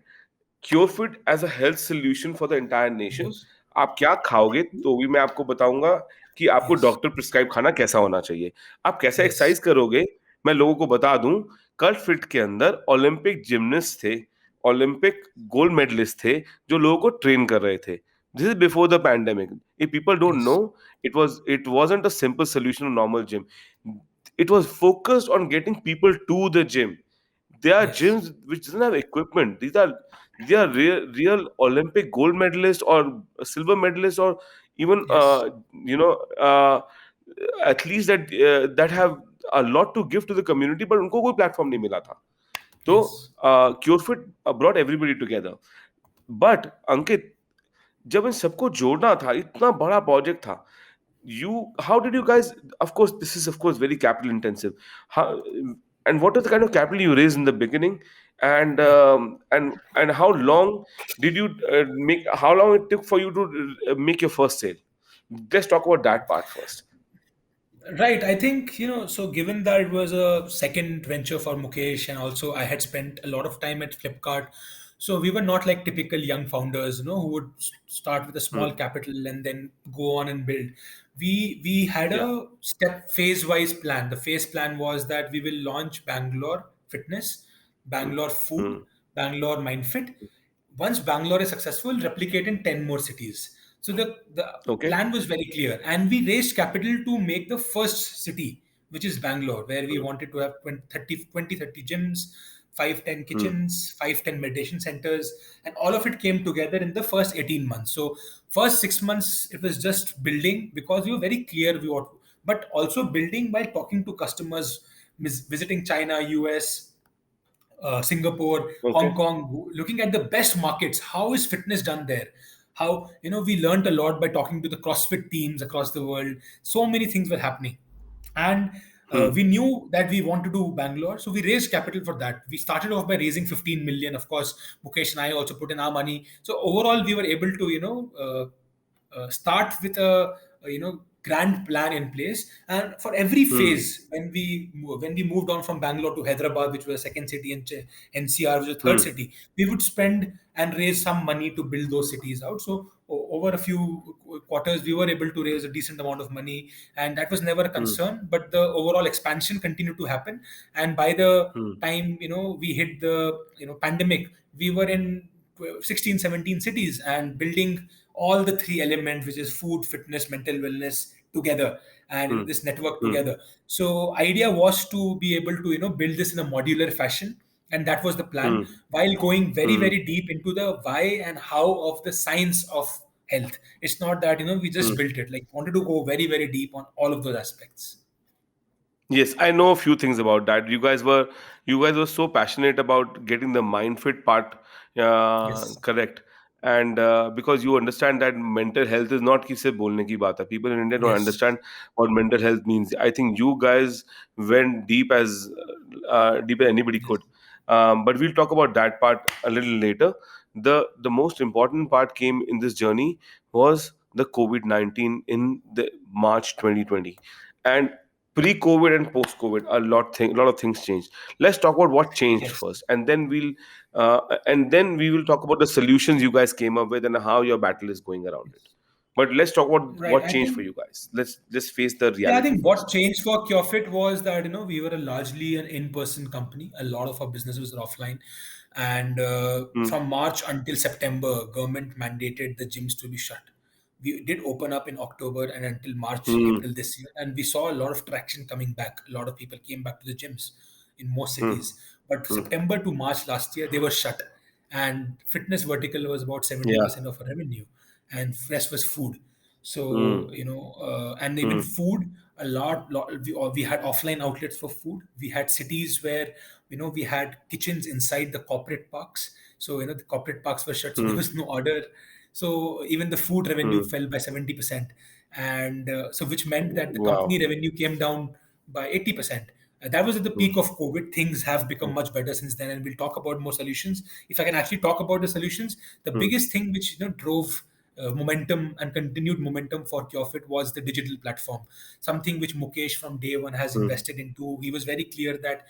Curefit as a health solution for the entire nation. Yes. आप क्या खाओगे तो भी मैं आपको बताऊंगा कि आपको Yes. डॉक्टर प्रिस्क्राइब खाना कैसा होना चाहिए. आप कैसे Yes. एक्सरसाइज करोगे मैं लोगों को बता दूं. कल्ट फिट के अंदर ओलंपिक जिमनास्ट थे, ओलंपिक गोल्ड मेडलिस्ट थे जो लोगों को ट्रेन कर रहे थे. This is before the pandemic. If people don't know, Yes. it wasn't a simple solution to normal gym. It was focused on getting people to the gym. There are Yes. gyms which doesn't have equipment. They are real Olympic gold medalists or silver medalists or even Yes. athletes that have a lot to give to the community, but उनको कोई platform नहीं मिला था. तो Yes. CureFit brought everybody together. But अंकित, जब इन सबको जोड़ना था, इतना बड़ा प्रोजेक्ट था, how did you guys, of course this is of course very capital intensive, how, and what is the kind of capital you raised in the beginning, and Yeah. how long did you make, how long it took for you to make your first sale? Let's talk about that part first. Right. I think, so given that it was a second venture for Mukesh, and also I had spent a lot of time at Flipkart. So we were not like typical young founders, who would start with a small Hmm. capital and then go on and build. We had Yeah. a step phase wise plan. The phase plan was that we will launch Bangalore Fitness, Hmm. Bangalore Food, Hmm. Bangalore Mindfit. Once Bangalore is successful, replicate in 10 more cities. So the Okay. plan was very clear, and we raised capital to make the first city, which is Bangalore, where we Hmm. wanted to have 20, 30 gyms, 5-10 Hmm. kitchens, 5-10 meditation centers, and all of it came together in the first 18 months. So first 6 months it was just building because we were very clear we what, but also building by talking to customers, visiting China, US, Singapore, Hong Okay. Kong, looking at the best markets. How is fitness done there? How, we learned a lot by talking to the CrossFit teams across the world. So many things were happening. And Hmm. we knew that we want to do Bangalore. So we raised capital for that. We started off by raising 15 million. Of course, Mukesh and I also put in our money. So overall, we were able to, start with a grand plan in place, and for every Hmm. phase, when we moved on from Bangalore to Hyderabad, which was a second city, and NCR, which was a third Hmm. city, we would spend and raise some money to build those cities out. So over a few quarters, we were able to raise a decent amount of money, and that was never a Hmm. concern. But the overall expansion continued to happen, and by the Hmm. time we hit the pandemic, we were in 16, 17 cities and building all the three elements, which is food, fitness, mental wellness together, and Hmm. this network Hmm. together. So idea was to be able to build this in a modular fashion, and that was the plan, Hmm. while going very Hmm. very deep into the why and how of the science of health. It's not that we just Hmm. built it, like wanted to go very very deep on all of those aspects. Yes, I know a few things about that. You guys were so passionate about getting the mind fit part Yes. correct, and because you understand that mental health is not किसे बोलने की बात है. People in India don't Yes. understand what mental health means. I think you guys went deep as anybody Yes. could. But we'll talk about that part a little later. The most important part came in this journey was the COVID-19 in the March 2020, and pre-COVID and post-COVID, a lot of things changed. Let's talk about what changed Yes. first, and then we will talk about the solutions you guys came up with and how your battle is going around it. But let's talk about Right. what I changed for think. you guys. Let's just face the Yeah, I reality think what first. changed for CureFit was that we were a largely an in-person company. A lot of our businesses were offline, and Hmm. from March until September, government mandated the gyms to be shut. We did open up in October and until March, Hmm. April this year, and we saw a lot of traction coming back. A lot of people came back to the gyms in most Hmm. cities. But Hmm. September to March last year, they were shut, and fitness vertical was about Yeah. 70% of our revenue, and rest was food. So, Hmm. and even Hmm. food, we had offline outlets for food. We had cities where, we had kitchens inside the corporate parks. So, the corporate parks were shut, so there Hmm. was no order. So even the food revenue Hmm. fell by 70%. And so, which meant that the company Wow. revenue came down by 80%. That was at the Hmm. peak of COVID. Things have Hmm. become much better since then, and we'll talk about more solutions. If I can actually talk about the solutions, the Hmm. biggest thing which drove momentum and continued momentum for CureFit was the digital platform, something which Mukesh from day one has Hmm. invested into. He was very clear that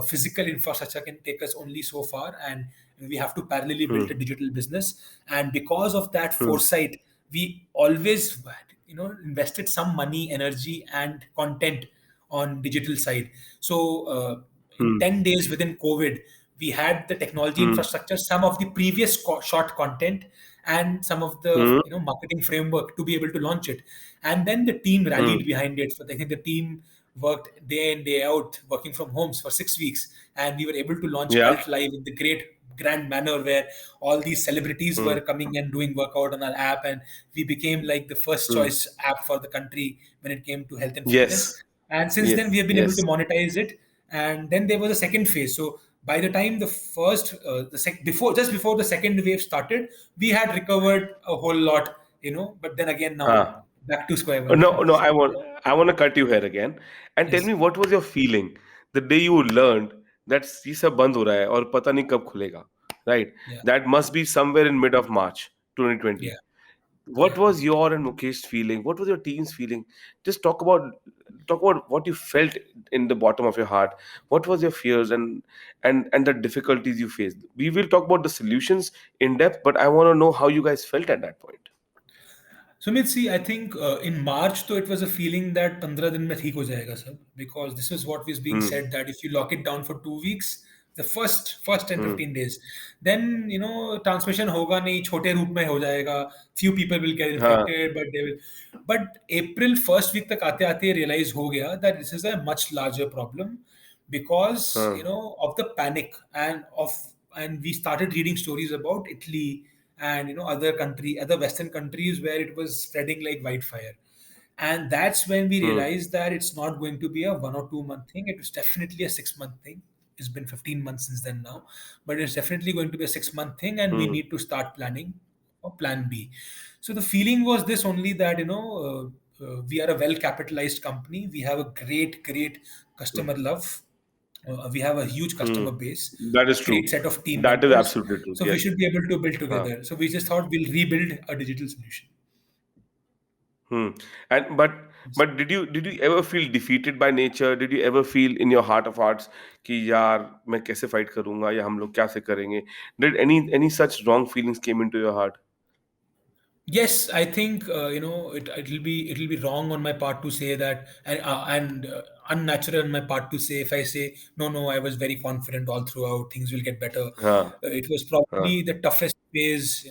physical infrastructure can take us only so far, and we have to parallelly build a Hmm. digital business. And because of that Hmm. foresight, we always invested some money, energy, and content on digital side. So in Hmm. 10 days within COVID, we had the technology Hmm. infrastructure, some of the previous short content, and some of the Hmm. marketing framework to be able to launch it. And then the team Hmm. rallied behind it. I think the team worked day in day out, working from homes for 6 weeks, and we were able to launch Yeah. Cult Live in the great grand manner where all these celebrities Hmm. were coming and doing workout on our app, and we became like the first Hmm. choice app for the country when it came to health and fitness. Yes. And since then, we Yes. have been able to Yes. monetize it. And then there was a second phase. So by the time the first, before just before the second wave started, we had recovered a whole lot, But then again, now Huh. back to square Oh, one. no, no, I want to cut you here again and tell Yes. me what was your feeling the day you learned that ये सब बंद हो रहा है और पता नहीं कब खुलेगा, right? Yeah. That must be somewhere in mid of March 2020. Yeah. What Yeah. was your and Mukesh's feeling? What was your team's feeling? Just talk about what you felt in the bottom of your heart. What was your fears and the difficulties you faced? We will talk about the solutions in depth, but I want to know how you guys felt at that point. So let's see. I think in March, though, it was a feeling that 15 दिन में ठीक हो जाएगा सब, because this is what was being Hmm. said, that if you lock it down for 2 weeks, the first 10 Hmm. 15 days, then transmission होगा नहीं, छोटे रूप में हो जाएगा. Few people will get हाँ. infected, but they will. But April first week तक आते आते realize हो गया that this is a much larger problem, because Huh. of the panic and we started reading stories about Italy and other Western countries where it was spreading like wildfire. And that's when we Hmm. realized that it's not going to be a 1 or 2 month thing. It was definitely a 6 month thing. It's been 15 months since then now, but it's definitely going to be a 6 month thing, and we Hmm. need to start planning or plan B. So the feeling was this only that we are a well capitalized company. We have a great customer love. We have a huge Hmm. customer base, That a is great true. set of team That is members. absolutely true. So we Yes. should be able to build Huh. together. So we just thought we'll rebuild a digital solution. Hmm. And but did you ever feel defeated by nature? Did you ever feel in your heart of hearts कि यार मैं कैसे fight करूँगा या हम लोग कैसे करेंगे? Did any such wrong feelings came into your heart? Yes, I think it'll be wrong on my part to say that, and unnatural on my part to say if I say no, I was very confident all throughout, things will get better. हाँ. It was हाँ. probably the toughest phase,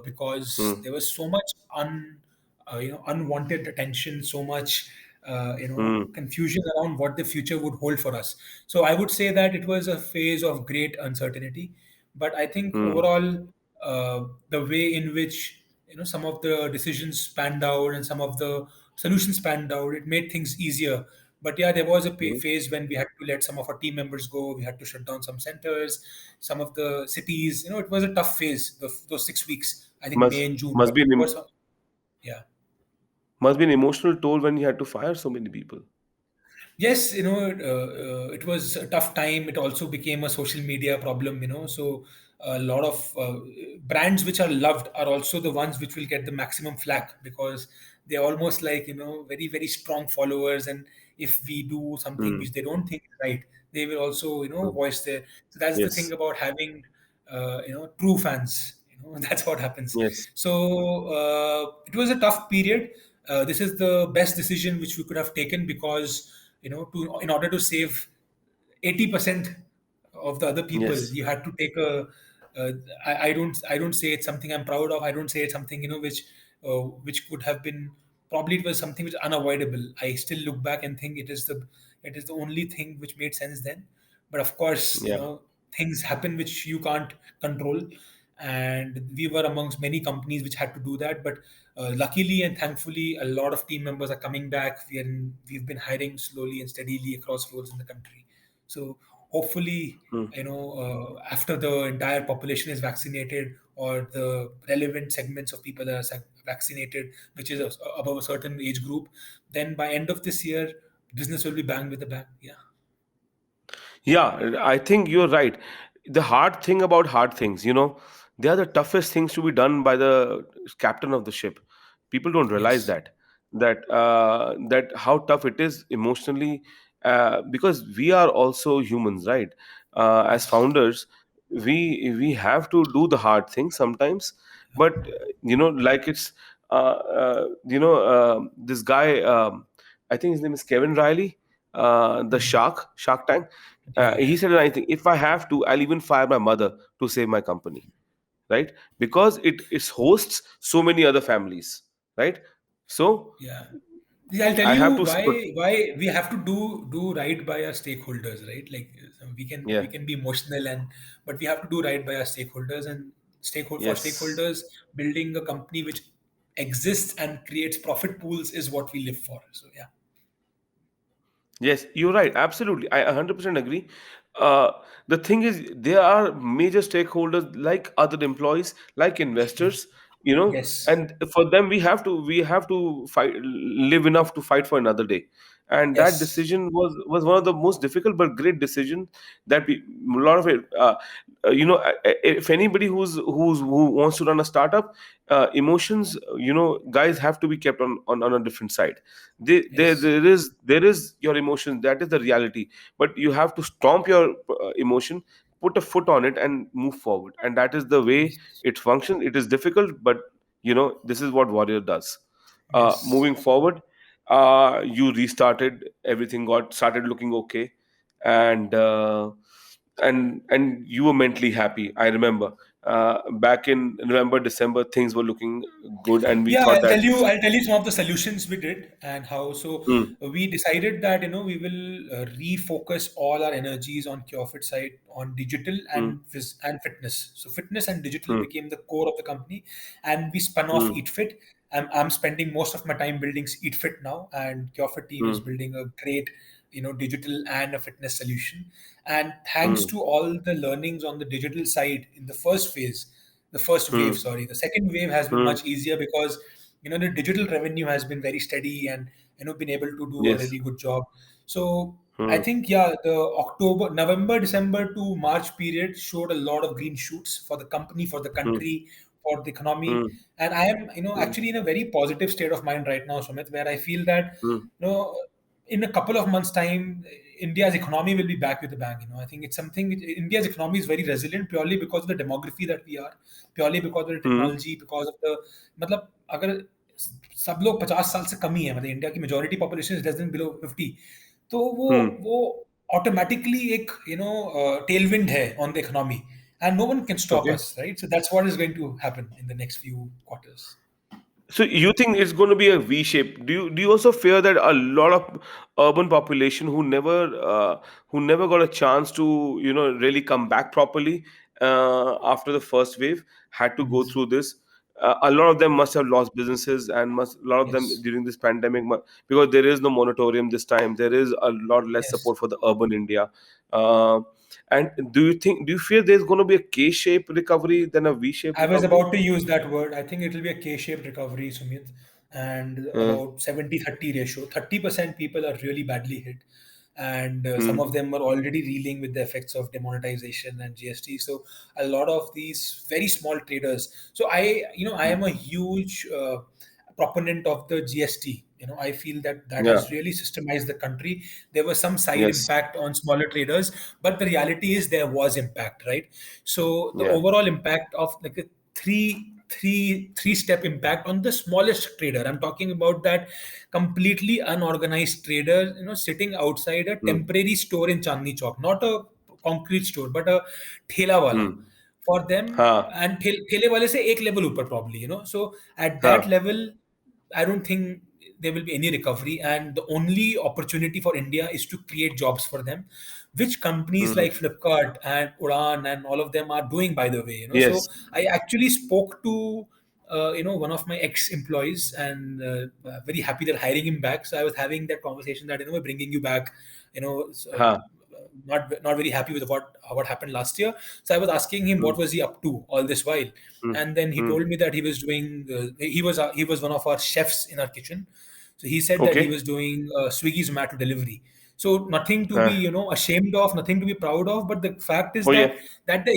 because Hmm. there was so much unwanted attention, so much Hmm. confusion around what the future would hold for us. So I would say that it was a phase of great uncertainty, but I think Hmm. overall the way in which some of the decisions panned out and some of the solutions panned out, it made things easier. But yeah, there was a Hmm. phase when we had to let some of our team members go. We had to shut down some centers, some of the cities. It was a tough phase. Those 6 weeks, I think Must May and June, must but be it was, yeah. must be an emotional toll when you had to fire so many people. Yes, it was a tough time. It also became a social media problem, So a lot of brands which are loved are also the ones which will get the maximum flack because they're almost like, very, very strong followers. And if we do something Hmm. which they don't think is right, they will also, Hmm. voice their. So that's the thing Yes. about having, true fans. That's what happens. Yes. So it was a tough period. This is the best decision which we could have taken because in order to save 80% of the other people, Yes. you had to take a uh, I don't say it's something I'm proud of. I don't say it's something which could have been, probably it was something which is unavoidable. I still look back and think it is the only thing which made sense then. But of course, Yeah. things happen which you can't control, and we were amongst many companies which had to do that. But luckily and thankfully, a lot of team members are coming back. We've been hiring slowly and steadily across roles in the country. So hopefully, Hmm. after the entire population is vaccinated or the relevant segments of people are vaccinated, which is above a certain age group, then by end of this year, business will be bang with a bang. Yeah. Yeah, I think you're right. The hard thing about hard things, they are the toughest things to be done by the captain of the ship. People don't realize Yes. that how tough it is emotionally, because we are also humans, right? As Yes. founders, we have to do the hard things sometimes, but like it's this guy. I think his name is Kevin Riley, the Shark Tank. Yeah. He Yeah. said, I think if I have to, I'll even fire my mother to save my company, right? Because it hosts so many other families, right? So Yeah. Yeah, I'll tell I you have to why we have to do right by our stakeholders, right? Like we yeah, can be emotional, but we have to do right by our stakeholders, and for yes. stakeholders, building a company which exists and creates profit pools is what we live for. So yeah. Yes, you're right. Absolutely. I 100% agree. Uh, the thing is, there are major stakeholders like other employees, like investors, Yes. and for them, we have to fight, live enough to fight for another day. And that Yes. decision was one of the most difficult but great decision that a lot of it. If anybody who wants to run a startup, emotions, guys have to be kept on a different side. Yes. There is your emotion, that is the reality, but you have to stomp your emotion, put a foot on it and move forward, and that is the way Yes. it functions. It is difficult, but this is what Warrior does. Yes. Moving forward, you restarted, everything got started looking okay, and and you were mentally happy, I remember. back in November, December, things were looking good, and we Yeah, thought that. I'll tell you some of the solutions we did and how. So Hmm, we decided that we will refocus all our energies on CureFit side on digital hmm, and fitness. So fitness and digital hmm, became the core of the company, and we spun off hmm, EatFit. I'm spending most of my time building EatFit now, and CureFit team is hmm, building a great digital and a fitness solution. And thanks hmm, to all the learnings on the digital side in the first wave, hmm, sorry, the second wave has been hmm. much easier because the digital revenue has been very steady and been able to do a Yes. really good job. So I Hmm, think, yeah, the November, December to March period showed a lot of green shoots for the company, for the hmm, country, for the economy. hmm, And I am hmm, actually in a very positive state of mind right now, Sumit, where I feel that hmm. you know in a couple of months time India's economy will be back with a bang. I think it's something India's economy is very resilient purely because of the demography that we are, purely because of the Hmm. technology, because of the मतलब अगर सब लोग 50 साल से कम ही है, मतलब India की majority population is less than below 50, तो Hmm. वो ऑटोमेटिकली एक टेलविंड है on the economy and no one can stop Okay. Us, right? So that's what is going to happen in the next few quarters. So you think it's going to be a V shape? Do you also fear that a lot of urban population who never got a chance to really come back properly after the first wave had to go through this? A lot of them must have lost businesses, and must a lot of them Yes. during this pandemic, because there is no moratorium this time. There is a lot less Yes. support for the urban India. Uh, and do you fear there's going to be a K-shaped recovery than a V-shaped I was recovery? about to use that word. I think it will be a K-shaped recovery, Sumit, and Uh, about 70-30 ratio. 30% people are really badly hit, and some hmm, of them are already reeling with the effects of demonetization and GST. So a lot of these very small traders. So I hmm. am a huge proponent of the GST. I feel that that Yeah. has really systemized the country. There was some side Yes. impact on smaller traders, but the reality is there was impact, right? So the Yeah. overall impact of like a three step impact on the smallest trader. I'm talking about that completely unorganized trader, sitting outside a Hmm. temporary store in Chandni Chowk, not a concrete store, but a thela wala. Hmm. For them, हाँ. and thele wale se ek level upar probably, so at that हाँ. level I don't think there will be any recovery, and the only opportunity for India is to create jobs for them, which companies Hmm. like Flipkart and Udan and all of them are doing, by the way. So Yes. I actually spoke to one of my ex-employees, and very happy that hiring him back. So I was having that conversation that we're bringing you back. हाँ. Not very happy with what happened last year. So I was asking him Hmm. what was he up to all this while, Hmm. and then he Hmm. told me that he was doing. He was one of our chefs in our kitchen. So he said that he Okay. was doing Swiggy Zomato delivery. So nothing to be हाँ. ashamed of, nothing to be proud of. But the fact is Oh yeah. that the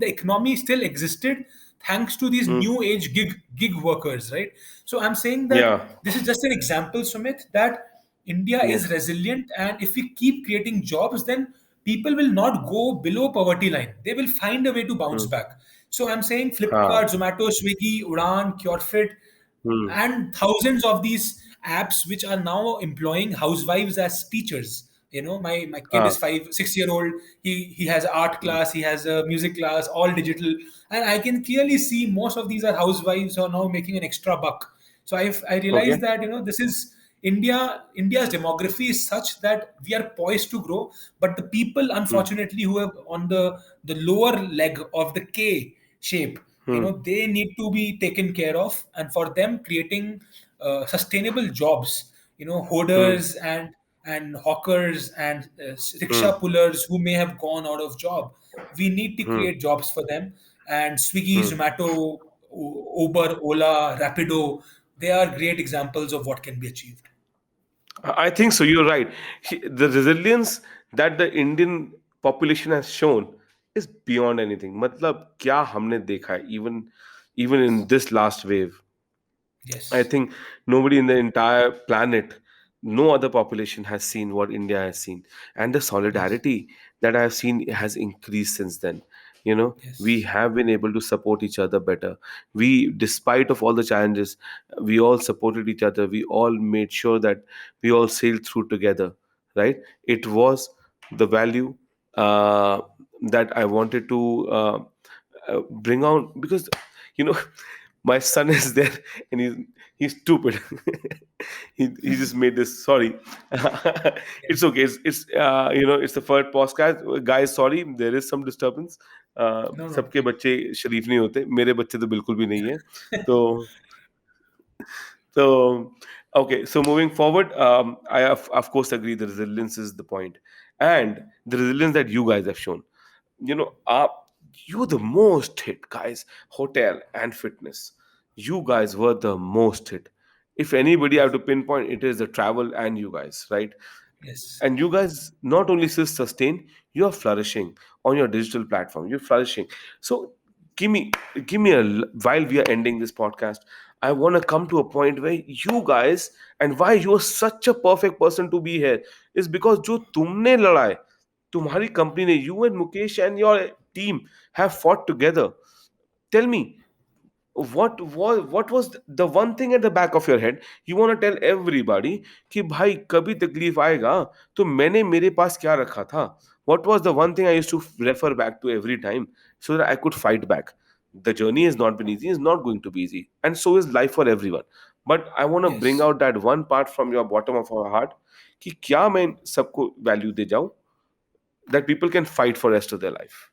economy still existed thanks to these Hmm. new age gig workers, right? So I'm saying that Yeah. this is just an example, Sumit, that India Yeah. is resilient, and if we keep creating jobs, then people will not go below poverty line. They will find a way to bounce Hmm. back. So I'm saying हाँ. Flipkart, Zomato, Swiggy, Udan, CureFit, Hmm. and thousands of these apps which are now employing housewives as teachers. My kid is हाँ. 5 6 year old. He has an art Hmm. class, he has a music class, all digital, and I can clearly see most of these are housewives who are now making an extra buck. So I Okay. realized that this is India's demography is such that we are poised to grow, but the people, Hmm. unfortunately, who have on the lower leg of the K shape, Hmm. they need to be taken care of, and for them creating sustainable jobs, Hmm. hoarders and hawkers and Hmm. rickshaw pullers who may have gone out of job, we need to Hmm. create jobs for them. And Swiggy, Hmm. Zomato, Uber, Ola, Rapido, they are great examples of what can be achieved. I think so. You're right. The resilience that the Indian population has shown is beyond anything. मतलब क्या हमने देखा है, even in this last wave. I Yes. think nobody in the entire planet, no other population has seen what India has seen. And the Yes. solidarity that I have seen has increased since then. We Yes. have been able to support each other better. Despite of all the challenges, we all supported each other. We all made sure that we all sailed through together, right? It was the value that I wanted to bring out, because you know my son is there, and he's stupid. He just made this, sorry. It's okay, it's the first podcast, guys, sorry, there is some disturbance. No, no, सबके बच्चे शरीफ नहीं होते, मेरे बच्चे तो बिल्कुल भी नहीं है, तो so, okay, so moving forward, I of course agree the resilience is the point, and the resilience that you guys have shown. You know, you the most hit guys, hotel and fitness. You guys were the most hit. If anybody I have to pinpoint, it is the travel and you guys, right? yes, And you guys not only sustain, you are flourishing on your digital platform, you're flourishing. So give me while we are ending this podcast, I want to come to a point where you guys, and why you are such a perfect person to be here, is because जो तुमने लड़ा है, तुम्हारी company ने, you and Mukesh and your team have fought together. Tell me, what was the one thing at the back of your head you want to tell everybody कि भाई कभी तकलीफ आएगा तो मैंने मेरे पास क्या रखा था? What was the one thing I used to refer back to every time so that I could fight back? The journey has not been easy, it's not going to be easy, and so is life for everyone. But I want to bring yes. out that one part from your bottom of our heart कि क्या मैं सबको value दे जाऊं that people can fight for rest of their life.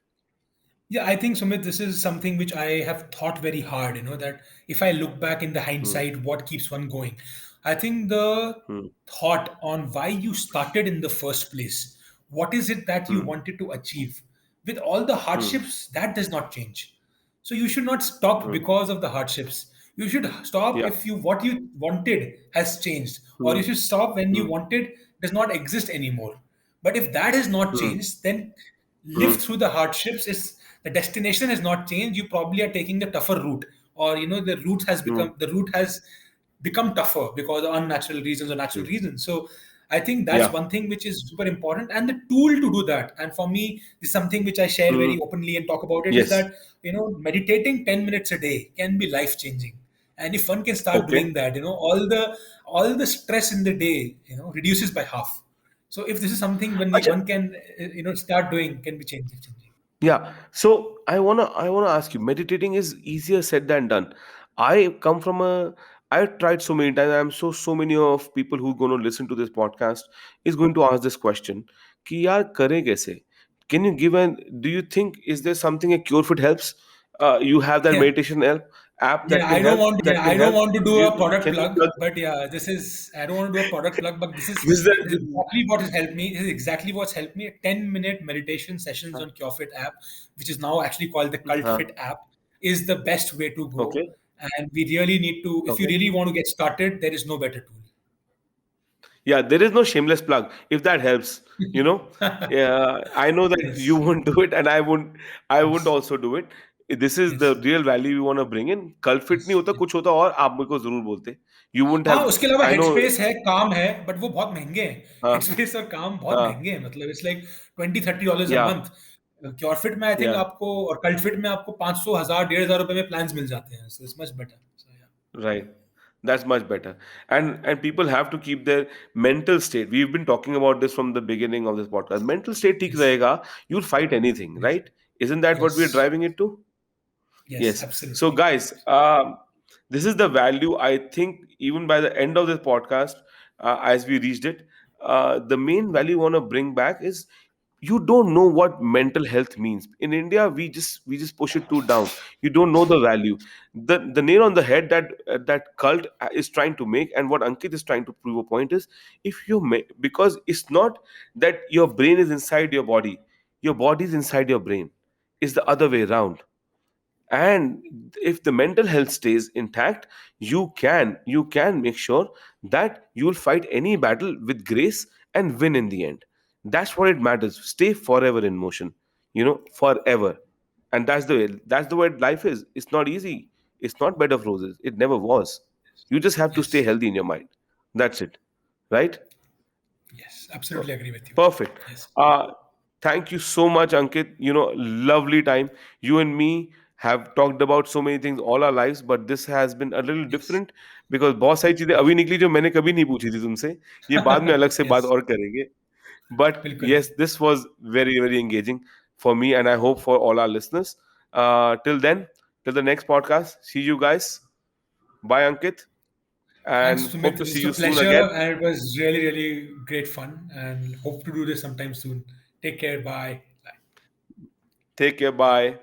Yeah, I think Sumit, this is something which I have thought very hard. That if I look back in the Hmm. hindsight, what keeps one going? I think the Hmm. thought on why you started in the first place. What is it that you Hmm. wanted to achieve? With all the Hmm. hardships, that does not change. So you should not stop Hmm. because of the hardships. You should stop Yeah. if you what you wanted has changed, or Hmm. you should stop when you Hmm. wanted does not exist anymore. But if that has not Hmm. changed, then live Hmm. through the hardships. Is the destination has not changed, you probably are taking the tougher route, or Hmm. the route has become tougher because of unnatural reasons or natural Hmm. reasons. So I think that's Yeah. one thing which is super important, and the tool to do that, and for me this is something which I share Hmm. very openly and talk about it, is Yes. that meditating 10 minutes a day can be life changing. And if one can start Okay. doing that, all the stress in the day reduces by half. So if this is something when Acha, one can start doing, can be changing. yeah. So I wanna ask you, meditating is easier said than done. I come from a I tried so many times. I'm so many of people who going to listen to this podcast is going to ask this question कि यार करें कैसे? Can you give an do you think is there something a cure fit helps? You have that Yeah. meditation app Yeah, that can help, that can I don't help. want to do a product Can you plug, plug but yeah, this is I don't want to do a product plug, but this? this is exactly what has helped me. This is exactly what's helped me. 10-minute meditation sessions on CureFit app, which is now actually called the Huh. CultFit app, is the best way to go. Okay. And we really need to, if you Okay. really want to get started, there is no better tool. Yeah, there is no shameless plug. If that helps, you know. Yeah, I know that you Yes, won't do it, and I won't yes, also do it. This is the yes, real value we want to bring in. कल fit नहीं yes. होता, कुछ होता और आप मेरे को जरूर बोलते. You wouldn't हाँ, have. उसके अलावा I know. हेडस्पेस है, काम है, बट वो बहुत महंगे हैं। हाँ. हेडस्पेस और काम बहुत हाँ. महंगे हैं, मतलब it's like $20-30 a Yeah. Month. Curefit में आई थिंक Yeah. आपको, और कल्टफिट में आपको 500, 1000, 1500 रुपए में प्लान्स मिल जाते हैं। So it's much better. So yeah Right. That's much better. And people have to keep their mental state. We've been talking about this from the beginning of this podcast. Mental state ठीक yes, रहेगा, you'll fight anything, yes, right? Isn't that what we're yes, driving it to? Yes, Yes. So, absolutely, guys, this is the value I think even by the end of this podcast, as we reached it, the main value we want to bring back is you don't know what mental health means. In India, we just push it too down. You don't know the value. The nail on the head that cult is trying to make, and what Ankit is trying to prove a point is, if because it's not that your brain is inside your body is inside your brain. It's the other way around. And if the mental health stays intact, you can make sure that you will fight any battle with grace and win in the end. That's what it matters. Stay forever in motion, forever. And that's the way life is. It's not easy. It's not bed of roses. It never was. You just have to yes, stay healthy in your mind. That's it. Right? Yes, absolutely agree with you. Perfect. Yes, Uh, Thank you so much, Ankit. Lovely time. You and me have talked about so many things all our lives, but this has been a little yes, different because बहुत सारी चीजें अभी निकली जो मैंने कभी नहीं पूछी थी तुमसे. ये बाद में अलग से बात यस, और करेंगे. But बिल्कुल। yes, this was very, very engaging for me, and I hope for all our listeners. Till then, till the next podcast, see you guys. Bye, Ankit, Thanks, and hope Sumit. to see It's you a soon pleasure, again. and it was really, really great fun. And hope to do this sometime soon. Take care. Bye. Bye. Take care. Bye.